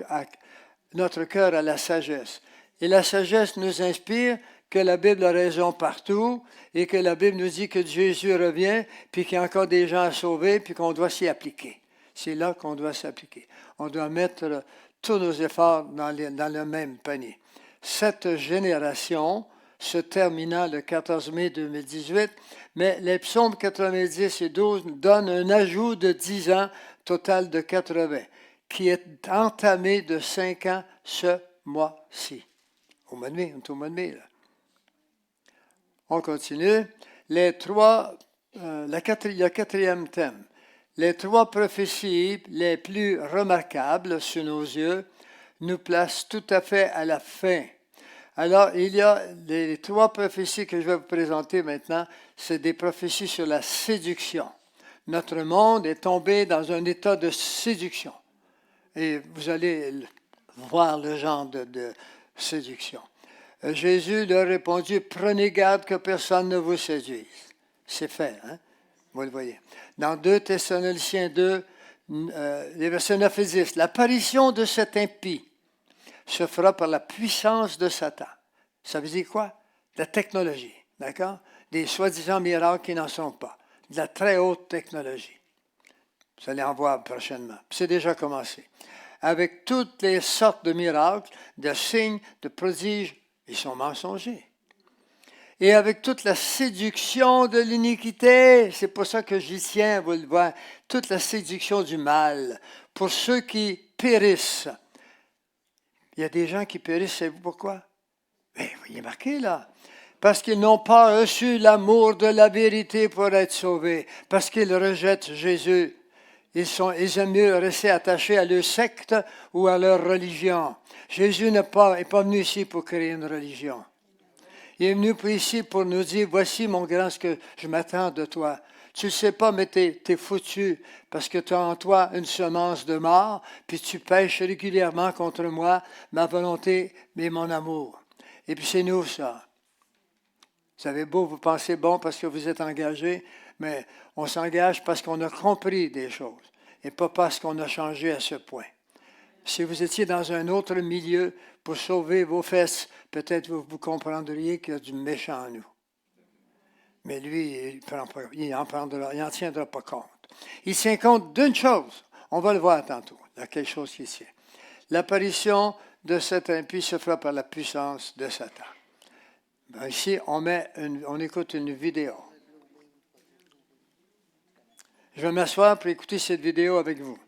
notre cœur à la sagesse. Et la sagesse nous inspire que la Bible a raison partout et que la Bible nous dit que Jésus revient, puis qu'il y a encore des gens à sauver, puis qu'on doit s'y appliquer. C'est là qu'on doit s'appliquer. On doit mettre tous nos efforts dans le même panier. Cette génération se terminant le 14 mai 2018, mais les psaumes 90 et 12 donnent un ajout de 10 ans, total de 80, qui est entamé de 5 ans ce mois-ci. Au mois de mai, on est au mois de mai, là. On continue. Le quatrième thème. Les 3 prophéties les plus remarquables sous nos yeux nous placent tout à fait à la fin. Alors, il y a les 3 prophéties que je vais vous présenter maintenant. C'est des prophéties sur la séduction. Notre monde est tombé dans un état de séduction. Et vous allez voir le genre de séduction. Jésus leur répondit, prenez garde que personne ne vous séduise. C'est fait, hein? Vous le voyez. Dans 2 Thessaloniciens 2, les versets 9 et 10, l'apparition de cet impie se fera par la puissance de Satan. Ça veut dire quoi? La technologie, d'accord? Des soi-disant miracles qui n'en sont pas. De la très haute technologie. Vous allez en voir prochainement. C'est déjà commencé. Avec toutes les sortes de miracles, de signes, de prodiges, ils sont mensongers. Et avec toute la séduction de l'iniquité, c'est pour ça que j'y tiens, vous le voyez, toute la séduction du mal, pour ceux qui périssent. Il y a des gens qui périssent, savez-vous pourquoi? Mais il est marqué là. Parce qu'ils n'ont pas reçu l'amour de la vérité pour être sauvés, parce qu'ils rejettent Jésus. Ils aiment mieux rester attachés à leur secte ou à leur religion. Jésus n'est pas venu ici pour créer une religion. Il est venu ici pour nous dire, voici mon grand, ce que je m'attends de toi. Tu ne sais pas, mais tu es foutu parce que tu as en toi une semence de mort, puis tu pêches régulièrement contre moi, ma volonté, mais mon amour. Et puis c'est nous ça. Vous savez beau, vous pensez bon parce que vous êtes engagé, mais on s'engage parce qu'on a compris des choses et pas parce qu'on a changé à ce point. Si vous étiez dans un autre milieu pour sauver vos fesses, peut-être vous comprendriez qu'il y a du méchant en nous. Mais lui, il n'en tiendra pas compte. Il tient compte d'une chose, on va le voir tantôt, il y a quelque chose qui tient. L'apparition de cet impie se fera par la puissance de Satan. Ben ici, on écoute une vidéo. Je vais m'asseoir pour écouter cette vidéo avec vous.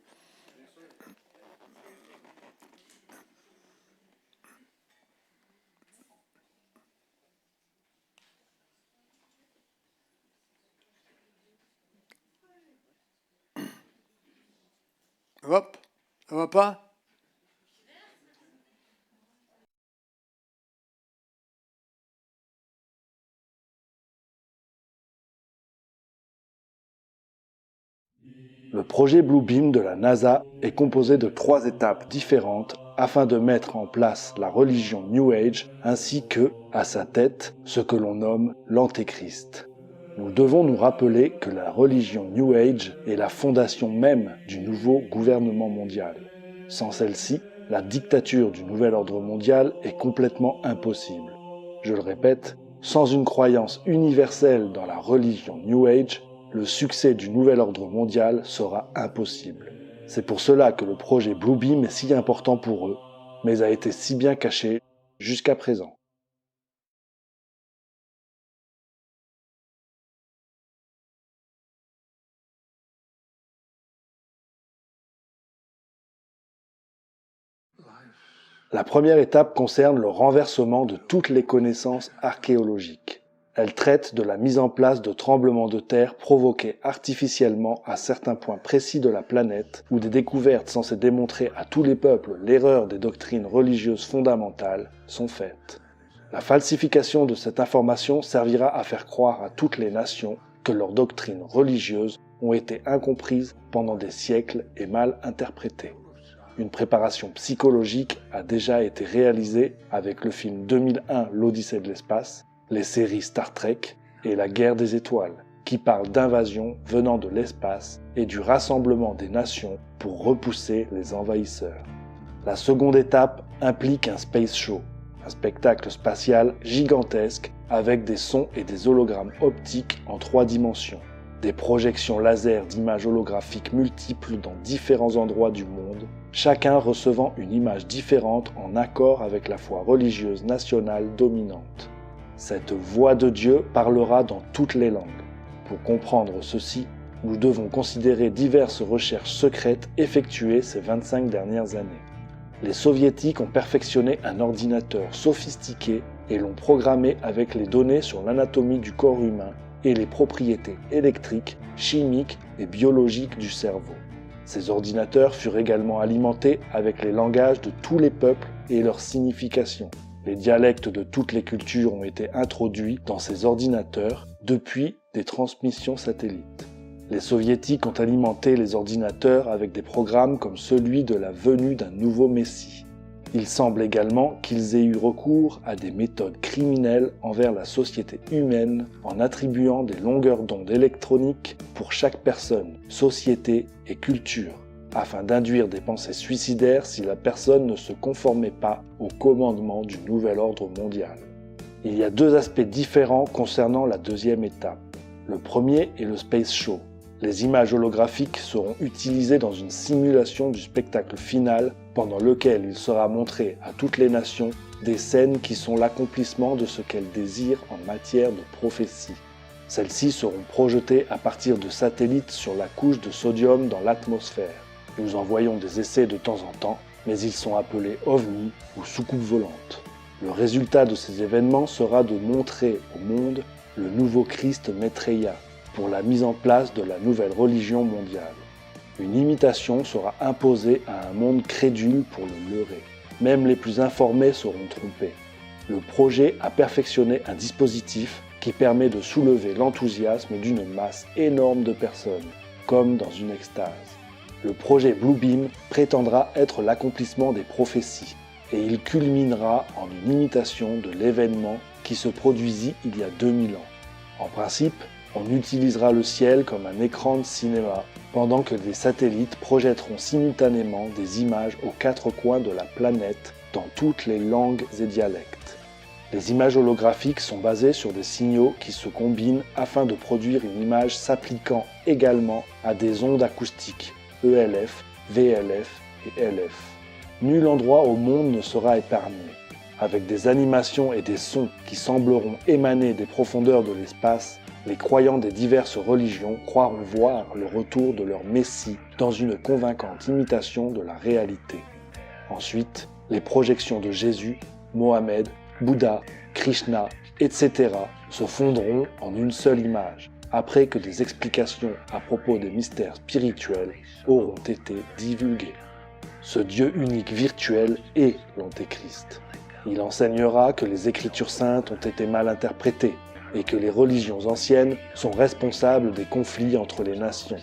Hop, ça va pas? Le projet Bluebeam de la NASA est composé de 3 étapes différentes afin de mettre en place la religion New Age ainsi que, à sa tête, ce que l'on nomme l'Antéchrist. Nous devons nous rappeler que la religion New Age est la fondation même du nouveau gouvernement mondial. Sans celle-ci, la dictature du nouvel ordre mondial est complètement impossible. Je le répète, sans une croyance universelle dans la religion New Age, le succès du nouvel ordre mondial sera impossible. C'est pour cela que le projet Bluebeam est si important pour eux, mais a été si bien caché jusqu'à présent. La première étape concerne le renversement de toutes les connaissances archéologiques. Elle traite de la mise en place de tremblements de terre provoqués artificiellement à certains points précis de la planète, où des découvertes censées démontrer à tous les peuples l'erreur des doctrines religieuses fondamentales sont faites. La falsification de cette information servira à faire croire à toutes les nations que leurs doctrines religieuses ont été incomprises pendant des siècles et mal interprétées. Une préparation psychologique a déjà été réalisée avec le film 2001 L'Odyssée de l'espace, les séries Star Trek et La Guerre des étoiles, qui parlent d'invasion venant de l'espace et du rassemblement des nations pour repousser les envahisseurs. La seconde étape implique un space show, un spectacle spatial gigantesque avec des sons et des hologrammes optiques en 3 dimensions, des projections laser d'images holographiques multiples dans différents endroits du monde, chacun recevant une image différente en accord avec la foi religieuse nationale dominante. Cette voix de Dieu parlera dans toutes les langues. Pour comprendre ceci, nous devons considérer diverses recherches secrètes effectuées ces 25 dernières années. Les soviétiques ont perfectionné un ordinateur sophistiqué et l'ont programmé avec les données sur l'anatomie du corps humain et les propriétés électriques, chimiques et biologiques du cerveau. Ces ordinateurs furent également alimentés avec les langages de tous les peuples et leurs significations. Les dialectes de toutes les cultures ont été introduits dans ces ordinateurs depuis des transmissions satellites. Les soviétiques ont alimenté les ordinateurs avec des programmes comme celui de la venue d'un nouveau messie. Il semble également qu'ils aient eu recours à des méthodes criminelles envers la société humaine en attribuant des longueurs d'onde électroniques pour chaque personne, société et culture, afin d'induire des pensées suicidaires si la personne ne se conformait pas au commandement du nouvel ordre mondial. Il y a 2 aspects différents concernant la deuxième étape. Le premier est le Space Show. Les images holographiques seront utilisées dans une simulation du spectacle final pendant lequel il sera montré à toutes les nations des scènes qui sont l'accomplissement de ce qu'elles désirent en matière de prophétie. Celles-ci seront projetées à partir de satellites sur la couche de sodium dans l'atmosphère. Nous en voyons des essais de temps en temps, mais ils sont appelés ovnis ou soucoupes volantes. Le résultat de ces événements sera de montrer au monde le nouveau Christ Maitreya pour la mise en place de la nouvelle religion mondiale. Une imitation sera imposée à un monde crédule pour le leurrer. Même les plus informés seront trompés. Le projet a perfectionné un dispositif qui permet de soulever l'enthousiasme d'une masse énorme de personnes, comme dans une extase. Le projet Bluebeam prétendra être l'accomplissement des prophéties, et il culminera en une imitation de l'événement qui se produisit il y a 2000 ans. En principe, on utilisera le ciel comme un écran de cinéma, pendant que des satellites projetteront simultanément des images aux 4 coins de la planète dans toutes les langues et dialectes. Les images holographiques sont basées sur des signaux qui se combinent afin de produire une image s'appliquant également à des ondes acoustiques, ELF, VLF et LF. Nul endroit au monde ne sera épargné. Avec des animations et des sons qui sembleront émaner des profondeurs de l'espace, les croyants des diverses religions croiront voir le retour de leur Messie dans une convaincante imitation de la réalité. Ensuite, les projections de Jésus, Mohamed, Bouddha, Krishna, etc. se fondront en une seule image, après que des explications à propos des mystères spirituels auront été divulguées. Ce Dieu unique virtuel est l'Antéchrist. Il enseignera que les Écritures saintes ont été mal interprétées et que les religions anciennes sont responsables des conflits entre les nations.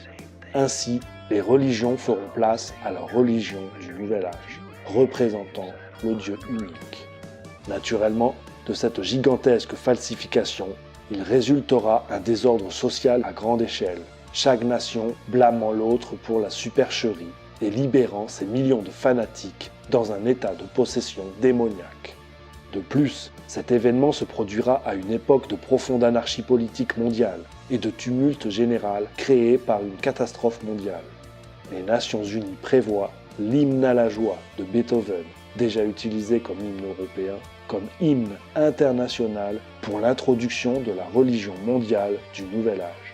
Ainsi, les religions feront place à la religion du Nouvel Âge, représentant le Dieu unique. Naturellement, de cette gigantesque falsification, il résultera un désordre social à grande échelle, chaque nation blâmant l'autre pour la supercherie et libérant ses millions de fanatiques dans un état de possession démoniaque. De plus, cet événement se produira à une époque de profonde anarchie politique mondiale et de tumulte général créé par une catastrophe mondiale. Les Nations Unies prévoient l'hymne à la joie de Beethoven, déjà utilisé comme hymne européen, comme hymne international pour l'introduction de la religion mondiale du Nouvel Âge.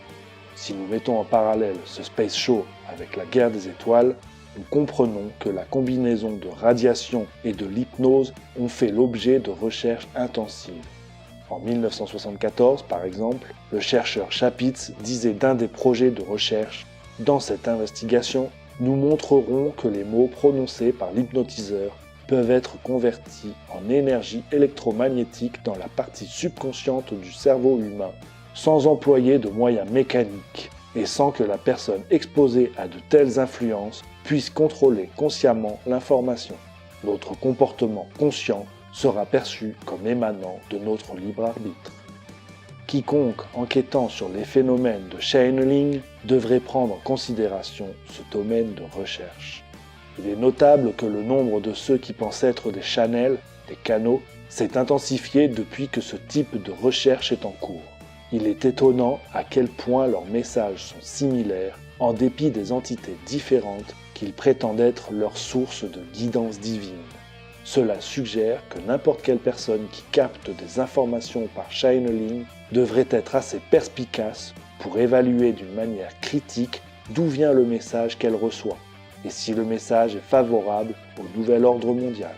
Si nous mettons en parallèle ce Space Show avec la Guerre des Étoiles, nous comprenons que la combinaison de radiation et de l'hypnose ont fait l'objet de recherches intensives. En 1974, par exemple, le chercheur Chapitz disait d'un des projets de recherche: « Dans cette investigation, nous montrerons que les mots prononcés par l'hypnotiseur peuvent être convertis en énergie électromagnétique dans la partie subconsciente du cerveau humain, sans employer de moyens mécaniques et sans que la personne exposée à de telles influences puisse contrôler consciemment l'information. Notre comportement conscient sera perçu comme émanant de notre libre arbitre. » Quiconque enquêtant sur les phénomènes de channeling devrait prendre en considération ce domaine de recherche. Il est notable que le nombre de ceux qui pensent être des channels, des canaux, s'est intensifié depuis que ce type de recherche est en cours. Il est étonnant à quel point leurs messages sont similaires, en dépit des entités différentes qu'ils prétendent être leur source de guidance divine. Cela suggère que n'importe quelle personne qui capte des informations par channeling devrait être assez perspicace pour évaluer d'une manière critique d'où vient le message qu'elle reçoit, et si le message est favorable au nouvel ordre mondial.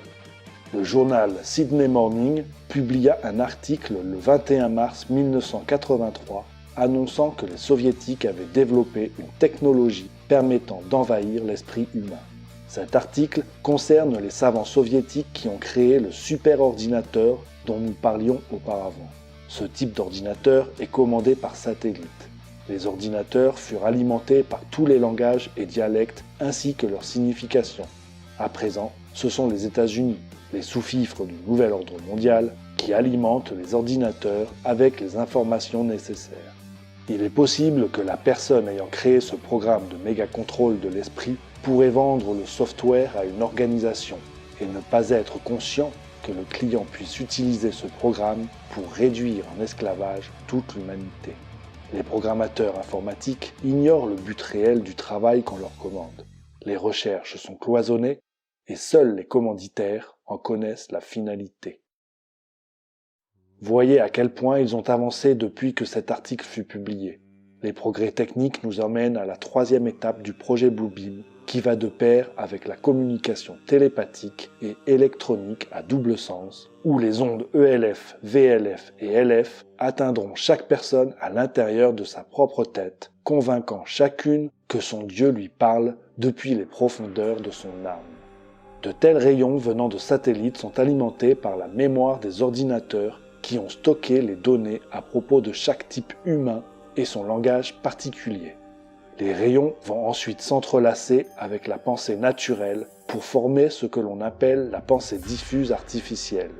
Le journal Sydney Morning publia un article le 21 mars 1983 annonçant que les soviétiques avaient développé une technologie permettant d'envahir l'esprit humain. Cet article concerne les savants soviétiques qui ont créé le superordinateur dont nous parlions auparavant. Ce type d'ordinateur est commandé par satellite. Les ordinateurs furent alimentés par tous les langages et dialectes ainsi que leurs significations. À présent, ce sont les États-Unis, les sous-fifres du nouvel ordre mondial, qui alimentent les ordinateurs avec les informations nécessaires. Il est possible que la personne ayant créé ce programme de méga-contrôle de l'esprit pourrait vendre le software à une organisation et ne pas être conscient que le client puisse utiliser ce programme pour réduire en esclavage toute l'humanité. Les programmateurs informatiques ignorent le but réel du travail qu'on leur commande. Les recherches sont cloisonnées et seuls les commanditaires en connaissent la finalité. Voyez à quel point ils ont avancé depuis que cet article fut publié. Les progrès techniques nous emmènent à la troisième étape du projet Bluebeam, qui va de pair avec la communication télépathique et électronique à double sens, où les ondes ELF, VLF et LF atteindront chaque personne à l'intérieur de sa propre tête, convainquant chacune que son Dieu lui parle depuis les profondeurs de son âme. De tels rayons venant de satellites sont alimentés par la mémoire des ordinateurs qui ont stocké les données à propos de chaque type humain et son langage particulier. Les rayons vont ensuite s'entrelacer avec la pensée naturelle pour former ce que l'on appelle la pensée diffuse artificielle.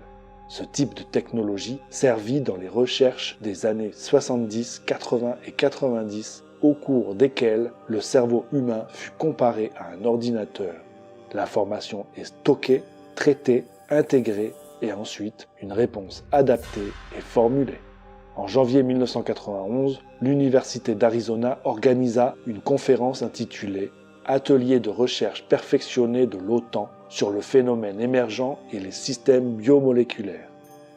Ce type de technologie servit dans les recherches des années 70, 80 et 90, au cours desquelles le cerveau humain fut comparé à un ordinateur. L'information est stockée, traitée, intégrée et ensuite une réponse adaptée est formulée. En janvier 1991, l'Université d'Arizona organisa une conférence intitulée « Atelier de recherche perfectionné de l'OTAN sur le phénomène émergent et les systèmes biomoléculaires ».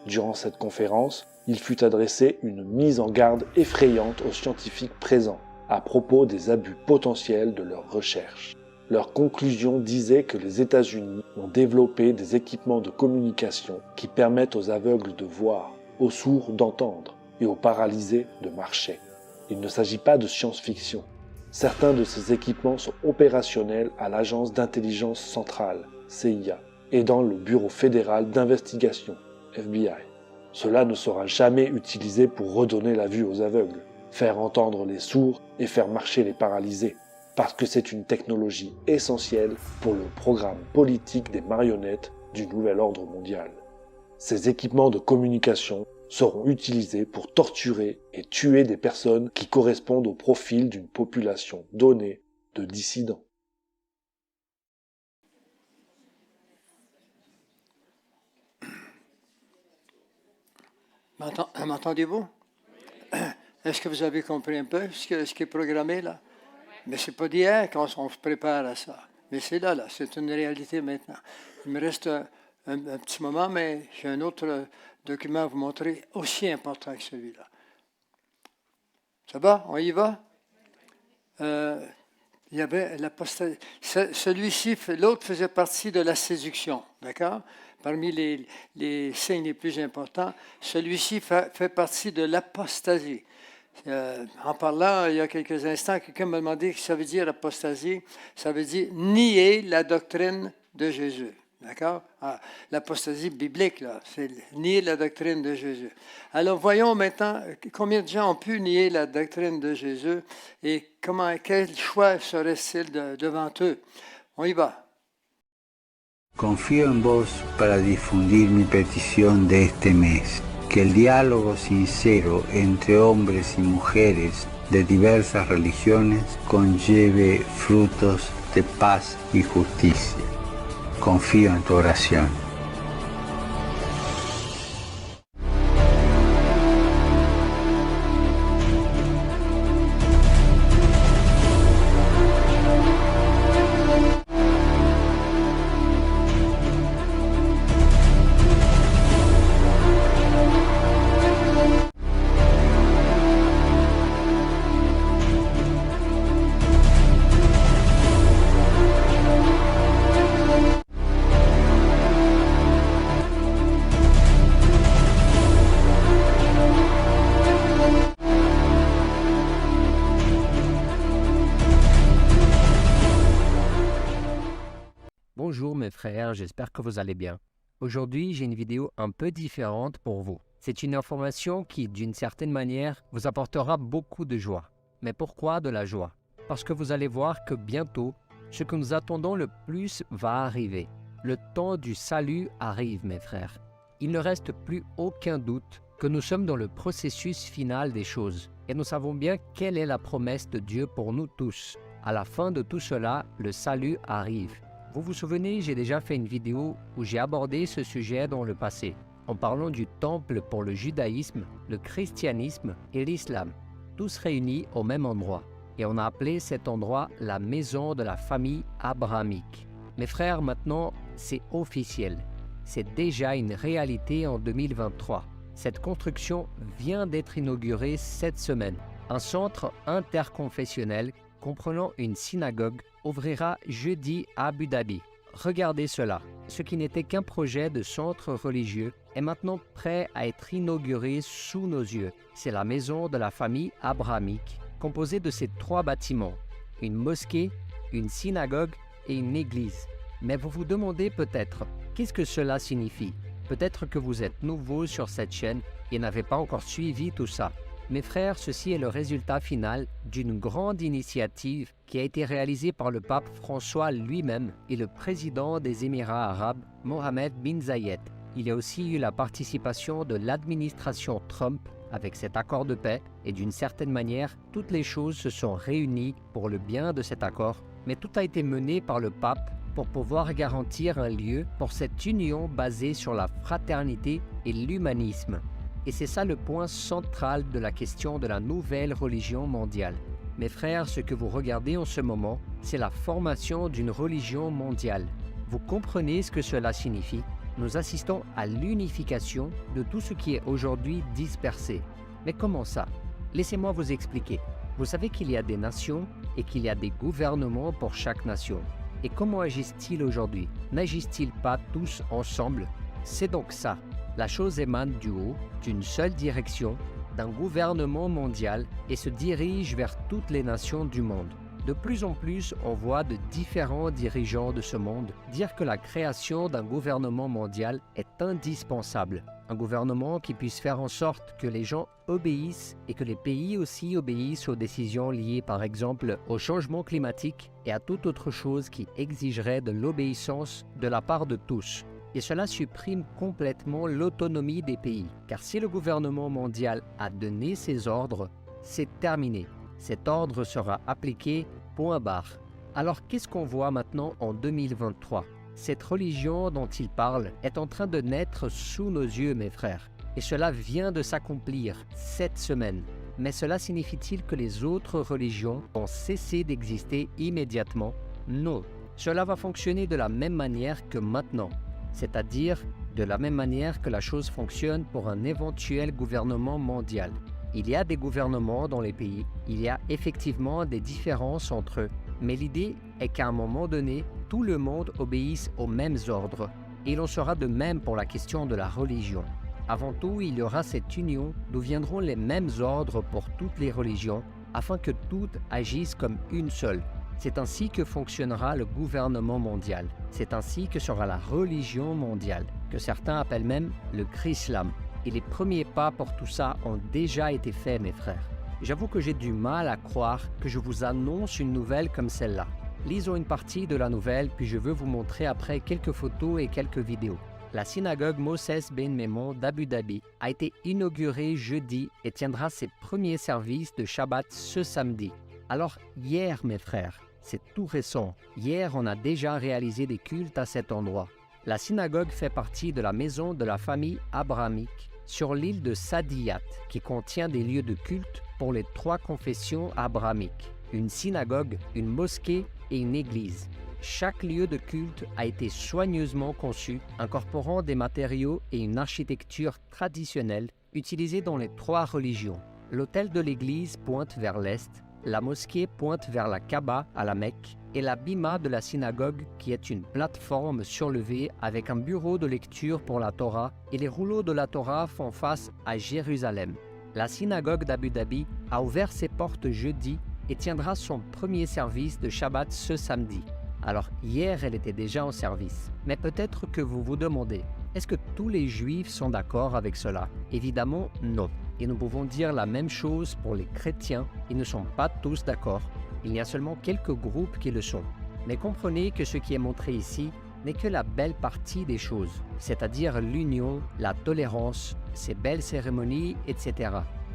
Durant cette conférence, il fut adressé une mise en garde effrayante aux scientifiques présents à propos des abus potentiels de leurs recherches. Leur conclusion disait que les États-Unis ont développé des équipements de communication qui permettent aux aveugles de voir, aux sourds d'entendre et aux paralysés de marcher. Il ne s'agit pas de science-fiction. Certains de ces équipements sont opérationnels à l'Agence d'intelligence centrale, CIA, et dans le Bureau fédéral d'investigation, FBI. Cela ne sera jamais utilisé pour redonner la vue aux aveugles, faire entendre les sourds et faire marcher les paralysés, parce que c'est une technologie essentielle pour le programme politique des marionnettes du nouvel ordre mondial. Ces équipements de communication seront utilisés pour torturer et tuer des personnes qui correspondent au profil d'une population donnée de dissidents. M'entendez-vous? Est-ce que vous avez compris un peu ce qui est programmé là? Mais ce n'est pas d'hier qu'on se prépare à ça. Mais c'est là, c'est une réalité maintenant. Il me reste un petit moment, mais j'ai un autre document à vous montrer aussi important que celui-là. Ça va? On y va? Il y avait l'apostasie. Celui-ci, l'autre faisait partie de la séduction, d'accord? Parmi les signes les plus importants, celui-ci fait partie de l'apostasie. En parlant il y a quelques instants, quelqu'un m'a demandé ce que ça veut dire apostasie. Ça veut dire nier la doctrine de Jésus. D'accord? L'apostasie biblique, là, c'est nier la doctrine de Jésus. Alors voyons maintenant combien de gens ont pu nier la doctrine de Jésus et quel choix serait-il devant eux. On y va. Confío en vos para difundir mi petición de este mes, que el diálogo sincero entre hombres y mujeres de diversas religiones conlleve frutos de paz y justicia. Confío en tu oración. Bonjour mes frères, j'espère que vous allez bien. Aujourd'hui, j'ai une vidéo un peu différente pour vous. C'est une information qui, d'une certaine manière, vous apportera beaucoup de joie. Mais pourquoi de la joie? Parce que vous allez voir que bientôt, ce que nous attendons le plus va arriver. Le temps du salut arrive, mes frères. Il ne reste plus aucun doute que nous sommes dans le processus final des choses. Et nous savons bien quelle est la promesse de Dieu pour nous tous. À la fin de tout cela, le salut arrive. Vous vous souvenez, j'ai déjà fait une vidéo où j'ai abordé ce sujet dans le passé, en parlant du temple pour le judaïsme, le christianisme et l'islam, tous réunis au même endroit. Et on a appelé cet endroit la maison de la famille abrahamique. Mes frères, maintenant, c'est officiel. C'est déjà une réalité en 2023. Cette construction vient d'être inaugurée cette semaine. Un centre interconfessionnel comprenant une synagogue ouvrira jeudi à Abu Dhabi. Regardez cela. Ce qui n'était qu'un projet de centre religieux est maintenant prêt à être inauguré sous nos yeux. C'est la maison de la famille abrahamique, composée de ces 3 bâtiments, une mosquée, une synagogue et une église. Mais vous vous demandez peut-être, qu'est-ce que cela signifie? Peut-être que vous êtes nouveau sur cette chaîne et n'avez pas encore suivi tout ça. Mes frères, ceci est le résultat final d'une grande initiative qui a été réalisée par le pape François lui-même et le président des Émirats arabes, Mohammed bin Zayed. Il y a aussi eu la participation de l'administration Trump avec cet accord de paix et d'une certaine manière, toutes les choses se sont réunies pour le bien de cet accord, mais tout a été mené par le pape pour pouvoir garantir un lieu pour cette union basée sur la fraternité et l'humanisme. Et c'est ça le point central de la question de la nouvelle religion mondiale. Mes frères, ce que vous regardez en ce moment, c'est la formation d'une religion mondiale. Vous comprenez ce que cela signifie? Nous assistons à l'unification de tout ce qui est aujourd'hui dispersé. Mais comment ça? Laissez-moi vous expliquer. Vous savez qu'il y a des nations et qu'il y a des gouvernements pour chaque nation. Et comment agissent-ils aujourd'hui? N'agissent-ils pas tous ensemble? C'est donc ça. La chose émane du haut, d'une seule direction, d'un gouvernement mondial et se dirige vers toutes les nations du monde. De plus en plus, on voit de différents dirigeants de ce monde dire que la création d'un gouvernement mondial est indispensable. Un gouvernement qui puisse faire en sorte que les gens obéissent et que les pays aussi obéissent aux décisions liées par exemple au changement climatique et à toute autre chose qui exigerait de l'obéissance de la part de tous. Et cela supprime complètement l'autonomie des pays. Car si le gouvernement mondial a donné ses ordres, c'est terminé. Cet ordre sera appliqué, point barre. Alors qu'est-ce qu'on voit maintenant en 2023? Cette religion dont il parle est en train de naître sous nos yeux, mes frères. Et cela vient de s'accomplir cette semaine. Mais cela signifie-t-il que les autres religions vont cesser d'exister immédiatement? Non. Cela va fonctionner de la même manière que maintenant. C'est-à-dire de la même manière que la chose fonctionne pour un éventuel gouvernement mondial. Il y a des gouvernements dans les pays, il y a effectivement des différences entre eux, Mais l'idée est qu'à un moment donné, tout le monde obéisse aux mêmes ordres. Et il en sera de même pour la question de la religion. Avant tout, il y aura cette union d'où viendront les mêmes ordres pour toutes les religions, afin que toutes agissent comme une seule. C'est ainsi que fonctionnera le gouvernement mondial. C'est ainsi que sera la religion mondiale, que certains appellent même le Chrislam. Et les premiers pas pour tout ça ont déjà été faits, mes frères. J'avoue que j'ai du mal à croire que je vous annonce une nouvelle comme celle-là. Lisons une partie de la nouvelle, puis je veux vous montrer après quelques photos et quelques vidéos. La synagogue Moses Ben Maimon d'Abu Dhabi a été inaugurée jeudi et tiendra ses premiers services de Shabbat ce samedi. Alors hier, mes frères, c'est tout récent. Hier, on a déjà réalisé des cultes à cet endroit. La synagogue fait partie de la maison de la famille abrahamique sur l'île de Sadiyat, qui contient des lieux de culte pour les 3 confessions abrahamiques. Une synagogue, une mosquée et une église. Chaque lieu de culte a été soigneusement conçu, incorporant des matériaux et une architecture traditionnelle utilisés dans les 3 religions. L'autel de l'église pointe vers l'est, la mosquée pointe vers la Kaaba à la Mecque et la bima de la synagogue qui est une plateforme surlevée avec un bureau de lecture pour la Torah et les rouleaux de la Torah font face à Jérusalem. La synagogue d'Abu Dhabi a ouvert ses portes jeudi et tiendra son premier service de Shabbat ce samedi. Alors hier, elle était déjà en service. Mais peut-être que vous vous demandez, est-ce que tous les Juifs sont d'accord avec cela? Évidemment, non. Et nous pouvons dire la même chose pour les chrétiens, ils ne sont pas tous d'accord. Il y a seulement quelques groupes qui le sont. Mais comprenez que ce qui est montré ici n'est que la belle partie des choses, c'est-à-dire l'union, la tolérance, ces belles cérémonies, etc.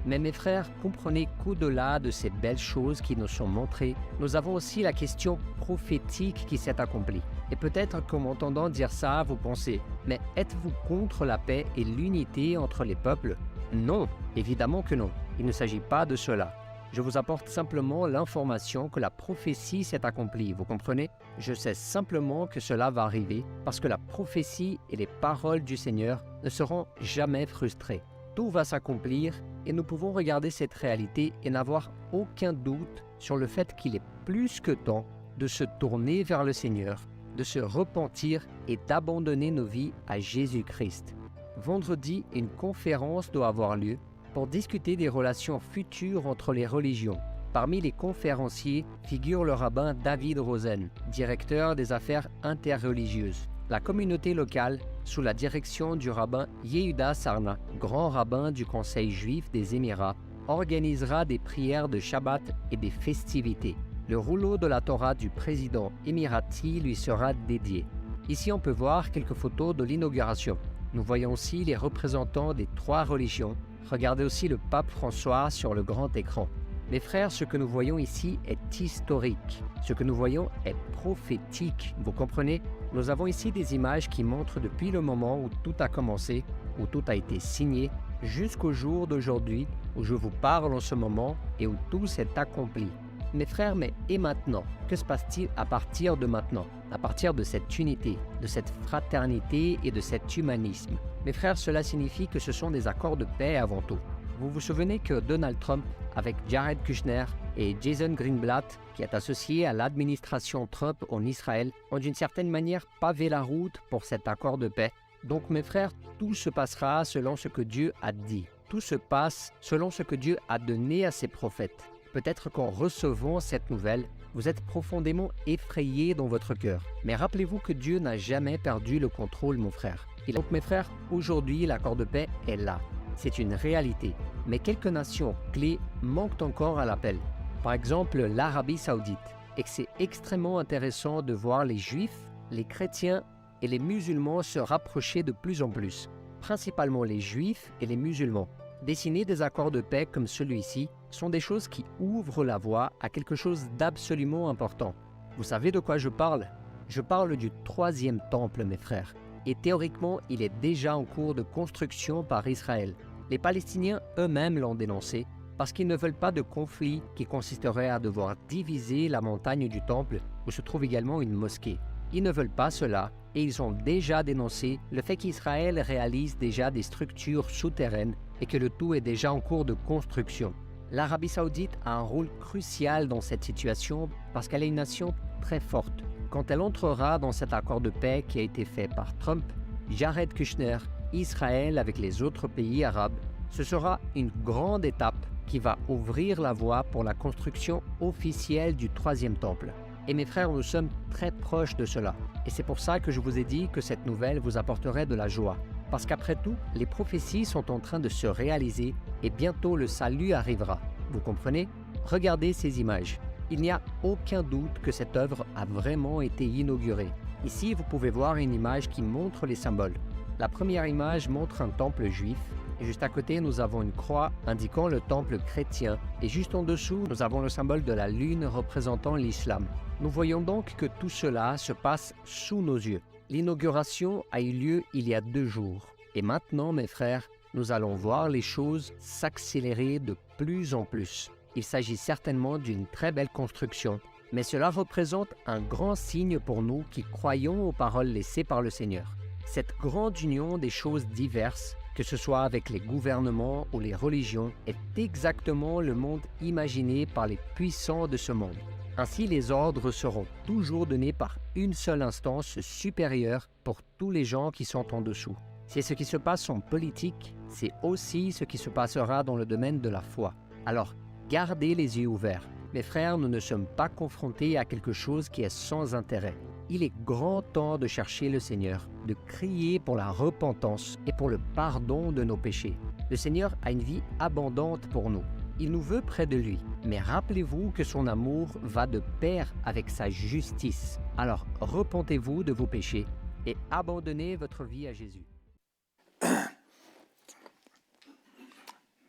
Mais mes frères, comprenez qu'au-delà de ces belles choses qui nous sont montrées, nous avons aussi la question prophétique qui s'est accomplie. Et peut-être qu'en m'entendant dire ça, vous pensez, mais êtes-vous contre la paix et l'unité entre les peuples? Non, évidemment que non. Il ne s'agit pas de cela. Je vous apporte simplement l'information que la prophétie s'est accomplie, vous comprenez? Je sais simplement que cela va arriver parce que la prophétie et les paroles du Seigneur ne seront jamais frustrées. Tout va s'accomplir et nous pouvons regarder cette réalité et n'avoir aucun doute sur le fait qu'il est plus que temps de se tourner vers le Seigneur, de se repentir et d'abandonner nos vies à Jésus-Christ. Vendredi, une conférence doit avoir lieu pour discuter des relations futures entre les religions. Parmi les conférenciers figure le rabbin David Rosen, directeur des affaires interreligieuses. La communauté locale, sous la direction du rabbin Yehuda Sarna, grand rabbin du Conseil juif des Émirats, organisera des prières de Shabbat et des festivités. Le rouleau de la Torah du président émirati lui sera dédié. Ici, on peut voir quelques photos de l'inauguration. Nous voyons aussi les représentants des 3 religions. Regardez aussi le pape François sur le grand écran. Mes frères, ce que nous voyons ici est historique. Ce que nous voyons est prophétique. Vous comprenez? Nous avons ici des images qui montrent depuis le moment où tout a commencé, où tout a été signé, jusqu'au jour d'aujourd'hui où je vous parle en ce moment et où tout s'est accompli. Mes frères, mais et maintenant? Que se passe-t-il à partir de maintenant? À partir de cette unité, de cette fraternité et de cet humanisme? Mes frères, cela signifie que ce sont des accords de paix avant tout. Vous vous souvenez que Donald Trump, avec Jared Kushner et Jason Greenblatt, qui est associé à l'administration Trump en Israël, ont d'une certaine manière pavé la route pour cet accord de paix. Donc mes frères, tout se passera selon ce que Dieu a dit. Tout se passe selon ce que Dieu a donné à ses prophètes. Peut-être qu'en recevant cette nouvelle, vous êtes profondément effrayés dans votre cœur. Mais rappelez-vous que Dieu n'a jamais perdu le contrôle, mon frère. Et donc mes frères, aujourd'hui l'accord de paix est là. C'est une réalité. Mais quelques nations clés manquent encore à l'appel. Par exemple, l'Arabie Saoudite. Et que c'est extrêmement intéressant de voir les Juifs, les chrétiens et les musulmans se rapprocher de plus en plus. Principalement les Juifs et les musulmans. Dessiner des accords de paix comme celui-ci sont des choses qui ouvrent la voie à quelque chose d'absolument important. Vous savez de quoi je parle? Je parle du 3e temple, mes frères. Et théoriquement, il est déjà en cours de construction par Israël. Les Palestiniens eux-mêmes l'ont dénoncé parce qu'ils ne veulent pas de conflit qui consisterait à devoir diviser la montagne du temple où se trouve également une mosquée. Ils ne veulent pas cela et ils ont déjà dénoncé le fait qu'Israël réalise déjà des structures souterraines et que le tout est déjà en cours de construction. L'Arabie Saoudite a un rôle crucial dans cette situation parce qu'elle est une nation très forte. Quand elle entrera dans cet accord de paix qui a été fait par Trump, Jared Kushner, Israël avec les autres pays arabes, ce sera une grande étape qui va ouvrir la voie pour la construction officielle du troisième temple. Et mes frères, nous sommes très proches de cela. Et c'est pour ça que je vous ai dit que cette nouvelle vous apporterait de la joie. Parce qu'après tout, les prophéties sont en train de se réaliser et bientôt le salut arrivera. Vous comprenez? Regardez ces images. Il n'y a aucun doute que cette œuvre a vraiment été inaugurée. Ici, vous pouvez voir une image qui montre les symboles. La première image montre un temple juif. Et juste à côté, nous avons une croix indiquant le temple chrétien. Et juste en dessous, nous avons le symbole de la lune représentant l'islam. Nous voyons donc que tout cela se passe sous nos yeux. L'inauguration a eu lieu il y a 2 jours. Et maintenant, mes frères, nous allons voir les choses s'accélérer de plus en plus. Il s'agit certainement d'une très belle construction, mais cela représente un grand signe pour nous qui croyons aux paroles laissées par le Seigneur. Cette grande union des choses diverses, que ce soit avec les gouvernements ou les religions, est exactement le monde imaginé par les puissants de ce monde. Ainsi, les ordres seront toujours donnés par une seule instance supérieure pour tous les gens qui sont en dessous. C'est ce qui se passe en politique, c'est aussi ce qui se passera dans le domaine de la foi. Alors, gardez les yeux ouverts. Mes frères, nous ne sommes pas confrontés à quelque chose qui est sans intérêt. Il est grand temps de chercher le Seigneur, de crier pour la repentance et pour le pardon de nos péchés. Le Seigneur a une vie abondante pour nous. Il nous veut près de lui, mais rappelez-vous que son amour va de pair avec sa justice. Alors, repentez-vous de vos péchés et abandonnez votre vie à Jésus.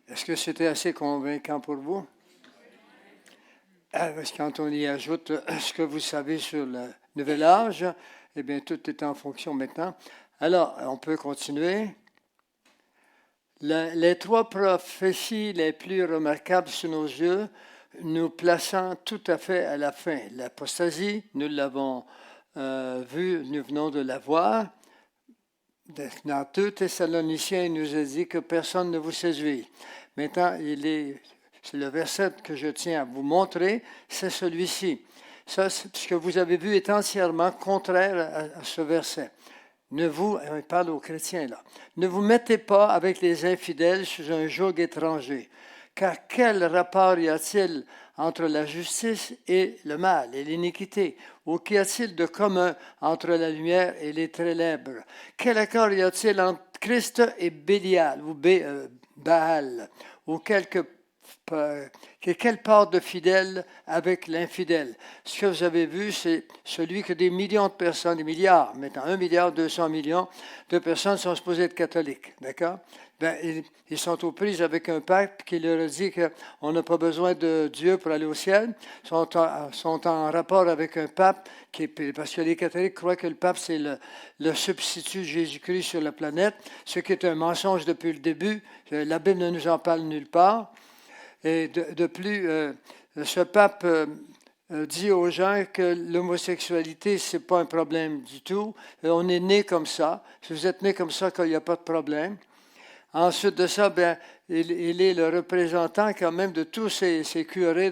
Est-ce que c'était assez convaincant pour vous? Parce que quand on y ajoute ce que vous savez sur le nouvel âge, eh bien, tout est en fonction maintenant. Alors, on peut continuer. Les 3 prophéties les plus remarquables sous nos yeux, nous plaçant tout à fait à la fin. L'apostasie, nous l'avons vu, nous venons de la voir. Dans 2 Thessaloniciens, il nous a dit que personne ne vous séduit. Maintenant, c'est le verset que je tiens à vous montrer, c'est celui-ci. Ça, ce que vous avez vu est entièrement contraire à ce verset. Il parle aux chrétiens là. Ne vous mettez pas avec les infidèles sous un joug étranger. Car quel rapport y a-t-il entre la justice et le mal et l'iniquité? Ou qu'y a-t-il de commun entre la lumière et les ténèbres? Quel accord y a-t-il entre Christ et Bélial ou Baal? Ou quelle part de fidèle avec l'infidèle? Ce que vous avez vu, c'est celui que des millions de personnes, des milliards, maintenant 1 milliard 200 millions de personnes sont supposées être catholiques, d'accord? Ils sont aux prises avec un pape qui leur a dit qu'on n'a pas besoin de Dieu pour aller au ciel. Ils sont en rapport avec un pape, parce que les catholiques croient que le pape, c'est le substitut de Jésus-Christ sur la planète, ce qui est un mensonge depuis le début. La Bible ne nous en parle nulle part. Et de plus, ce pape dit aux gens que l'homosexualité, ce n'est pas un problème du tout. On est né comme ça. Si vous êtes né comme ça, il n'y a pas de problème. Ensuite de ça, il est le représentant quand même de tous ces curés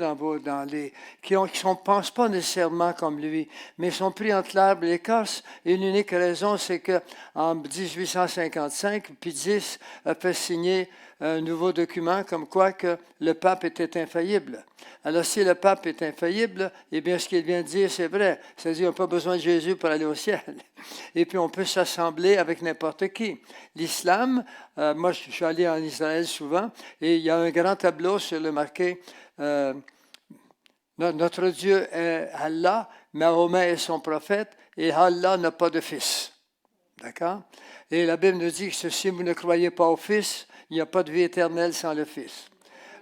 qui ne pensent pas nécessairement comme lui, mais sont pris entre l'arbre et l'écorce. Et une unique raison, c'est qu'en 1855, Pie X a fait signer un nouveau document comme quoi que le pape était infaillible. Alors, si le pape est infaillible, eh bien, ce qu'il vient de dire, c'est vrai. C'est-à-dire, on n'a pas besoin de Jésus pour aller au ciel. Et puis, on peut s'assembler avec n'importe qui. L'islam, moi, je suis allé en Israël souvent, et il y a un grand tableau sur le marqué notre Dieu est Allah, Mahomet est son prophète, et Allah n'a pas de fils. D'accord? Et la Bible nous dit que si vous ne croyez pas au Fils, il n'y a pas de vie éternelle sans le Fils.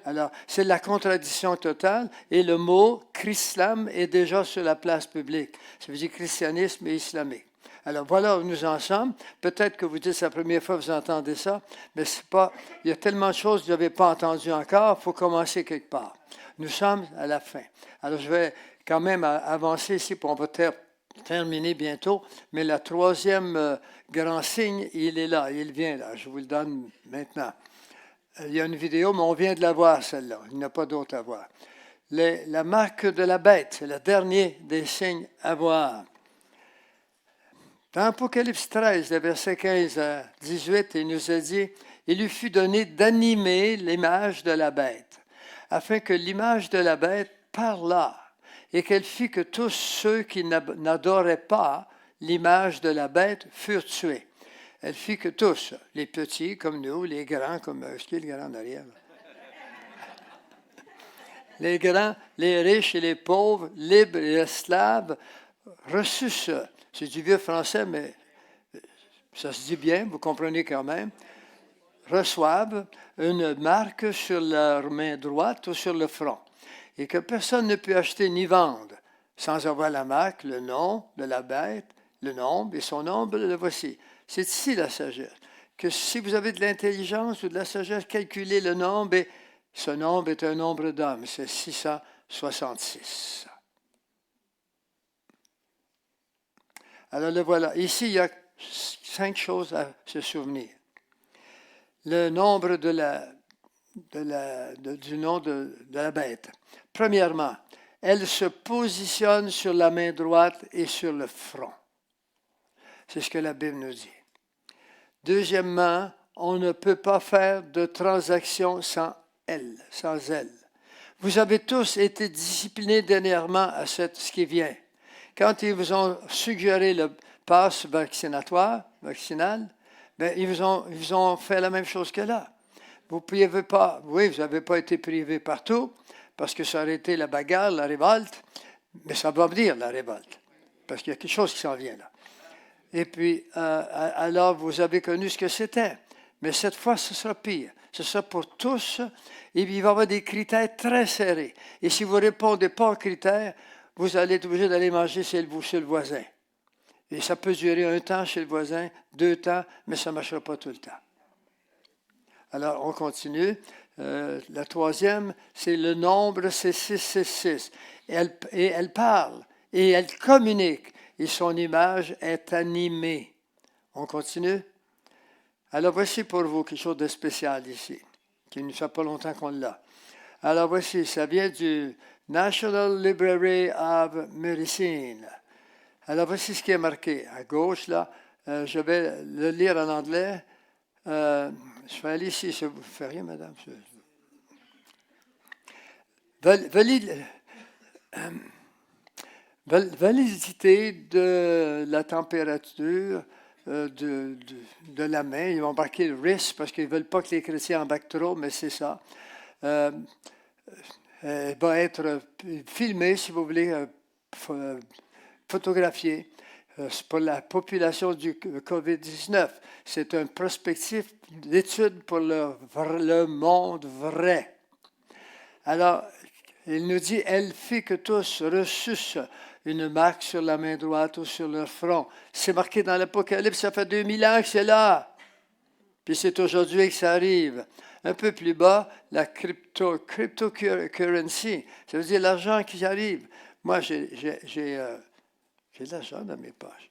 Alors, c'est la contradiction totale. Et le mot « Chrislam » est déjà sur la place publique. Ça veut dire christianisme et islamique. Alors, voilà où nous en sommes. Peut-être que vous dites c'est la première fois que vous entendez ça, mais c'est pas. Il y a tellement de choses que vous n'avez pas entendues encore. Il faut commencer quelque part. Nous sommes à la fin. Alors, je vais quand même avancer ici, pour on va terminer bientôt. Mais le 3e grand signe, il est là, il vient là. Je vous le donne maintenant. il y a une vidéo, mais on vient de la voir, celle-là. Il n'y en a pas d'autre à voir. La marque de la bête, c'est le dernier des signes à voir. Dans Apocalypse 13, le verset 15 à 18, il nous a dit « Il lui fut donné d'animer l'image de la bête, afin que l'image de la bête parlât, et qu'elle fit que tous ceux qui n'adoraient pas l'image de la bête furent tués. Elle fit que tous, les petits comme nous, les grands comme... Est-ce qu'il y a le grand en arrière? Les grands, les riches et les pauvres, libres et esclaves, reçut ça. C'est du vieux français, mais ça se dit bien, vous comprenez quand même. Reçoivent une marque sur leur main droite ou sur le front. Et que personne ne peut acheter ni vendre sans avoir la marque, le nom de la bête, le nombre, et son nombre, le voici. C'est ici la sagesse. Que si vous avez de l'intelligence ou de la sagesse, calculez le nombre, et ce nombre est un nombre d'hommes, c'est 666. Alors le voilà. Ici, il y a 5 choses à se souvenir. Le nombre du nom de la bête. Premièrement, elle se positionne sur la main droite et sur le front. C'est ce que la Bible nous dit. Deuxièmement, on ne peut pas faire de transaction sans elle, sans elle. Vous avez tous été disciplinés dernièrement à ce qui vient. Quand ils vous ont suggéré le pass vaccinal, bien, ils vous ont fait la même chose que là. Vous ne pouviez pas, oui, vous n'avez pas été privé partout, parce que ça aurait été la bagarre, la révolte, mais ça va venir la révolte, parce qu'il y a quelque chose qui s'en vient là. Et puis, alors, vous avez connu ce que c'était. Mais cette fois, ce sera pire. Ce sera pour tous. Et il va y avoir des critères très serrés. Et si vous ne répondez pas aux critères, vous allez être obligé d'aller manger chez le voisin. Et ça peut durer 1 temps chez le voisin, 2 temps, mais ça ne marchera pas tout le temps. Alors, on continue. La troisième, c'est le nombre, c'est 666. Et elle parle, et elle communique. Et son image est animée. On continue? Alors voici pour vous quelque chose de spécial ici, qui ne fait pas longtemps qu'on l'a. Alors voici, ça vient du National Library of Medicine. Alors voici ce qui est marqué à gauche là. Je vais le lire en anglais. Je vais aller ici. Ça vous fait rien, madame? Validité de la température de la main. Ils vont marquer le risque parce qu'ils ne veulent pas que les chrétiens embarquent trop, mais c'est ça. Elle va être filmée, si vous voulez, photographiée pour la population du COVID-19. C'est un prospectif d'étude pour le monde vrai. Alors, il nous dit, elle fit que tous reçussent une marque sur la main droite ou sur leur front. C'est marqué dans l'Apocalypse, ça fait 2000 ans que c'est là. Puis c'est aujourd'hui que ça arrive. Un peu plus bas, la cryptocurrency, ça veut dire l'argent qui arrive. Moi, j'ai de l'argent dans mes poches.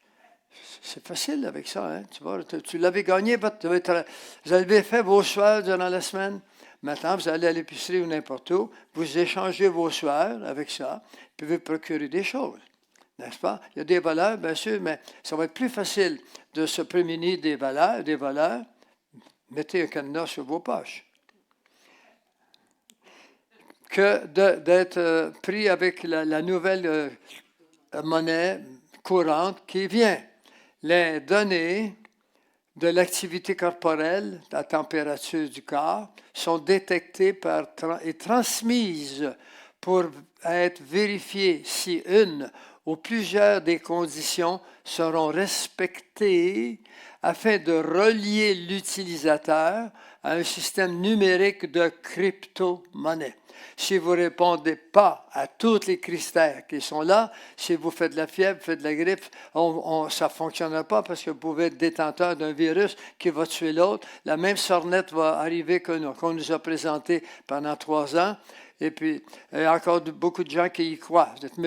C'est facile avec ça, hein? Tu vois, tu l'avais gagné, vous avez fait vos choix durant la semaine. Maintenant, vous allez à l'épicerie ou n'importe où, vous échangez vos sueurs avec ça, puis vous procurer des choses, n'est-ce pas? Il y a des valeurs, bien sûr, mais ça va être plus facile de se prémunir des valeurs. Mettez un cadenas sur vos poches. Que d'être pris avec la nouvelle monnaie courante qui vient. Les données de l'activité corporelle, la température du corps, sont détectées et transmises pour être vérifiées si une ou plusieurs des conditions seront respectées afin de relier l'utilisateur à un système numérique de crypto-monnaie. Si vous ne répondez pas à tous les critères qui sont là, si vous faites de la fièvre, vous faites de la grippe, ça ne fonctionnera pas parce que vous pouvez être détenteur d'un virus qui va tuer l'autre. La même sornette va arriver qu'on nous a présentée pendant 3 ans. Et puis, il y a encore beaucoup de gens qui y croient. Vous êtes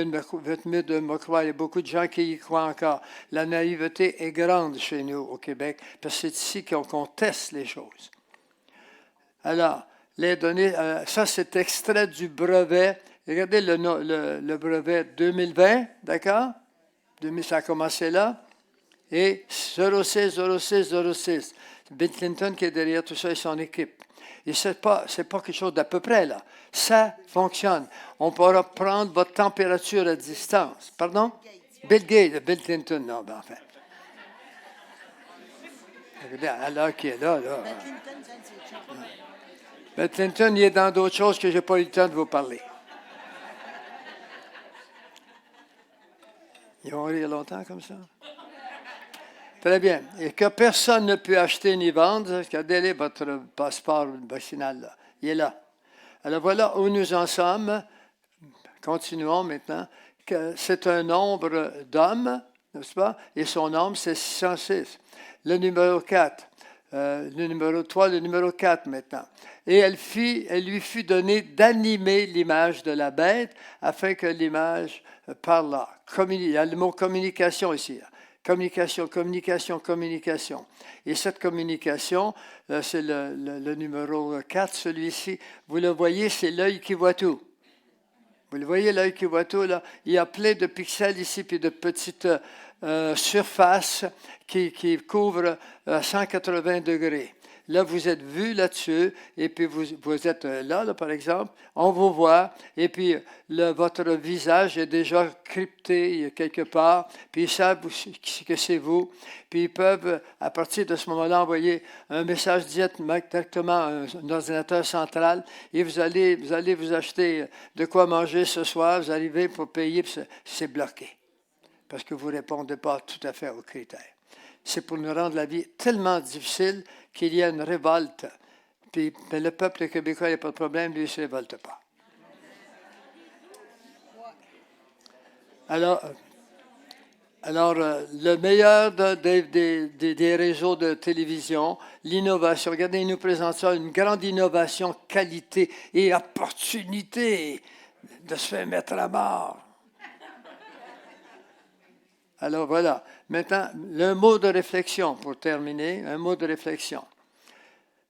mieux de me croire. Il y a beaucoup de gens qui y croient encore. La naïveté est grande chez nous au Québec parce que c'est ici qu'on teste les choses. Alors, les données, ça c'est extrait du brevet. Regardez le brevet 2020, d'accord? Ça a commencé là. Et 06, 06, 06. C'est Bill Clinton qui est derrière tout ça et son équipe. Et ce n'est pas quelque chose d'à peu près, là. Ça fonctionne. On pourra prendre votre température à distance. Pardon? Bill Gates, Bill Clinton, non, ben enfin. Regardez, alors qui est là. Bill Clinton, il est dans d'autres choses que je n'ai pas eu le temps de vous parler. Ils vont rire longtemps comme ça? Très bien. Et que personne ne peut acheter ni vendre, regardez votre passeport vaccinal, là. Il est là. Alors voilà où nous en sommes. Continuons maintenant. C'est un nombre d'hommes, n'est-ce pas? Et son nombre, c'est 606. Le numéro 4. Le numéro 3, le numéro 4 maintenant. Et elle lui fut donnée d'animer l'image de la bête afin que l'image parle. Il y a le mot communication ici. Communication, communication, communication. Et cette communication, c'est le numéro 4, celui-ci. Vous le voyez, c'est l'œil qui voit tout. Vous le voyez, l'œil qui voit tout, là? Il y a plein de pixels ici, puis de petites surfaces qui couvrent 180 degrés. Là, vous êtes vu là-dessus, et puis vous êtes là, par exemple, on vous voit, et puis votre visage est déjà crypté quelque part, puis ils savent que c'est vous, puis ils peuvent, à partir de ce moment-là, envoyer un message directement à un ordinateur central, et vous allez vous acheter de quoi manger ce soir, vous arrivez pour payer, puis c'est bloqué, parce que vous ne répondez pas tout à fait aux critères. C'est pour nous rendre la vie tellement difficile qu'il y a une révolte. Puis, mais le peuple québécois, il n'y a pas de problème, lui, il ne se révolte pas. Alors le meilleur des réseaux de télévision, l'innovation. Regardez, il nous présente ça, une grande innovation, qualité et opportunité de se faire mettre à mort. Alors voilà. Maintenant, le mot de réflexion, pour terminer, un mot de réflexion.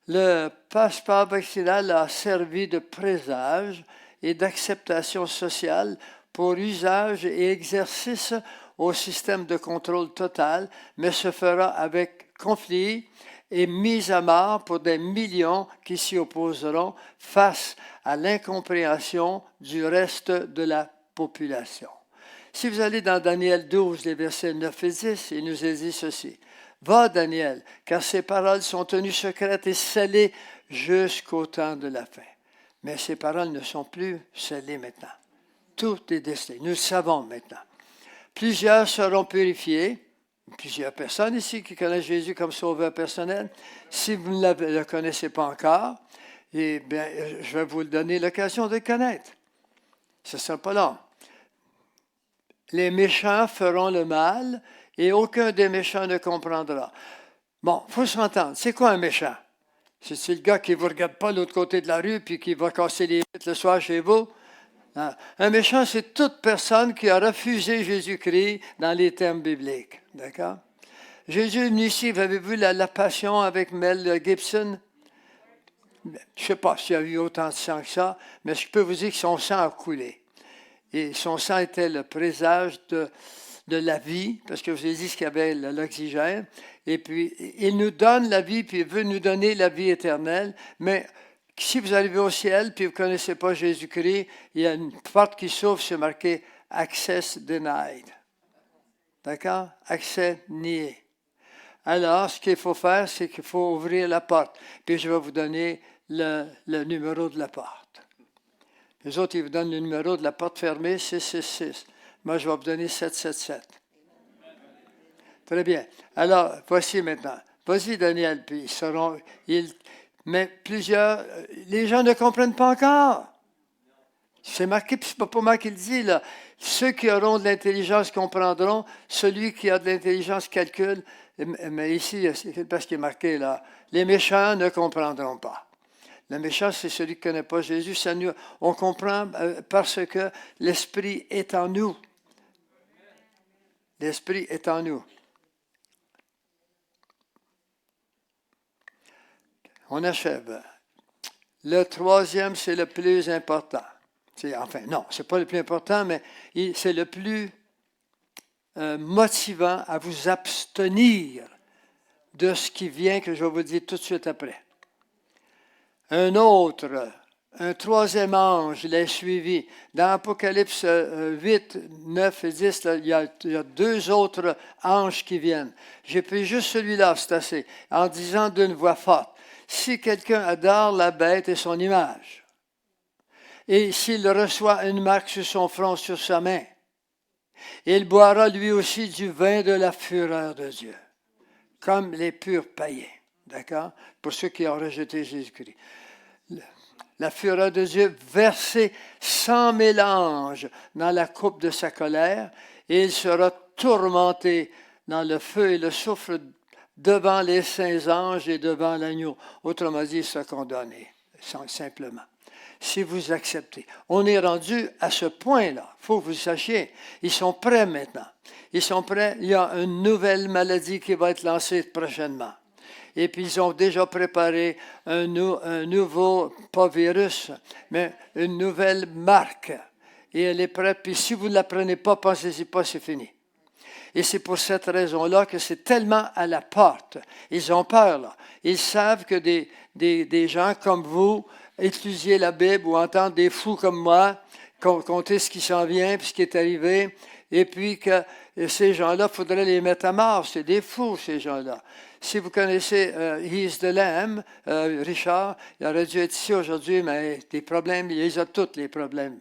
Le passeport vaccinal a servi de présage et d'acceptation sociale pour usage et exercice au système de contrôle total, mais se fera avec conflit et mise à mort pour des millions qui s'y opposeront face à l'incompréhension du reste de la population. Si vous allez dans Daniel 12, les versets 9 et 10, il nous est dit ceci. « Va, Daniel, car ces paroles sont tenues secrètes et scellées jusqu'au temps de la fin. » Mais ces paroles ne sont plus scellées maintenant. Tout est décidé. Nous le savons maintenant. Plusieurs seront purifiés. Plusieurs personnes ici qui connaissent Jésus comme sauveur personnel. Si vous ne le connaissez pas encore, eh bien, je vais vous donner l'occasion de le connaître. Ce ne sera pas long. Les méchants feront le mal et aucun des méchants ne comprendra. Bon, il faut s'entendre. C'est quoi un méchant? C'est le gars qui ne vous regarde pas de l'autre côté de la rue puis qui va casser les vitres le soir chez vous. Un méchant, c'est toute personne qui a refusé Jésus-Christ dans les termes bibliques. D'accord? Jésus est venu ici, vous avez vu la passion avec Mel Gibson? Je ne sais pas s'il y a eu autant de sang que ça, mais je peux vous dire que son sang a coulé. Et son sang était le présage de la vie, parce que je vous ai dit qu'il y avait l'oxygène. Et puis, il nous donne la vie, puis il veut nous donner la vie éternelle. Mais si vous arrivez au ciel, puis vous ne connaissez pas Jésus-Christ, il y a une porte qui s'ouvre, c'est marqué « Access denied ». D'accord? Accès nié. Alors, ce qu'il faut faire, c'est qu'il faut ouvrir la porte. Puis je vais vous donner le numéro de la porte. Les autres, ils vous donnent le numéro de la porte fermée, 666. Moi, je vais vous donner 777. Très bien. Alors, voici maintenant. Vas-y, Daniel, puis mais plusieurs, les gens ne comprennent pas encore. C'est marqué, puis c'est pas moi qui le dis, là. Ceux qui auront de l'intelligence comprendront, celui qui a de l'intelligence calcule. Mais ici, c'est parce qu'il est marqué, là, les méchants ne comprendront pas. Le méchant, c'est celui qui ne connaît pas Jésus. On comprend parce que l'Esprit est en nous. L'Esprit est en nous. On achève. Le troisième, c'est le plus important. Enfin, non, ce n'est pas le plus important, mais c'est le plus motivant à vous abstenir de ce qui vient, que je vais vous dire tout de suite après. Un troisième ange l'a suivi. Dans Apocalypse 8, 9 et 10, là, il y a deux autres anges qui viennent. J'ai pris juste celui-là, c'est assez, en disant d'une voix forte, si quelqu'un adore la bête et son image, et s'il reçoit une marque sur son front, sur sa main, il boira lui aussi du vin de la fureur de Dieu, comme les purs païens. D'accord? Pour ceux qui ont rejeté Jésus-Christ. La fureur de Dieu versée sans mélange dans la coupe de sa colère, et il sera tourmenté dans le feu et le soufre devant les saints anges et devant l'agneau. Autrement dit, il sera condamné, simplement. Si vous acceptez. On est rendu à ce point-là. Il faut que vous sachiez. Ils sont prêts maintenant. Ils sont prêts. Il y a une nouvelle maladie qui va être lancée prochainement. Et puis, ils ont déjà préparé un nouveau, pas virus, mais une nouvelle marque. Et elle est prête. Puis, si vous ne la prenez pas, pensez-y pas, c'est fini. Et c'est pour cette raison-là que c'est tellement à la porte. Ils ont peur, là. Ils savent que des gens comme vous étudiez la Bible ou entendre des fous comme moi compter ce qui s'en vient puis ce qui est arrivé. Et puis que ces gens-là, il faudrait les mettre à mort. C'est des fous, ces gens-là. Si vous connaissez He's the Lamb, Richard, il aurait dû être ici aujourd'hui, mais des problèmes, il a tous les problèmes.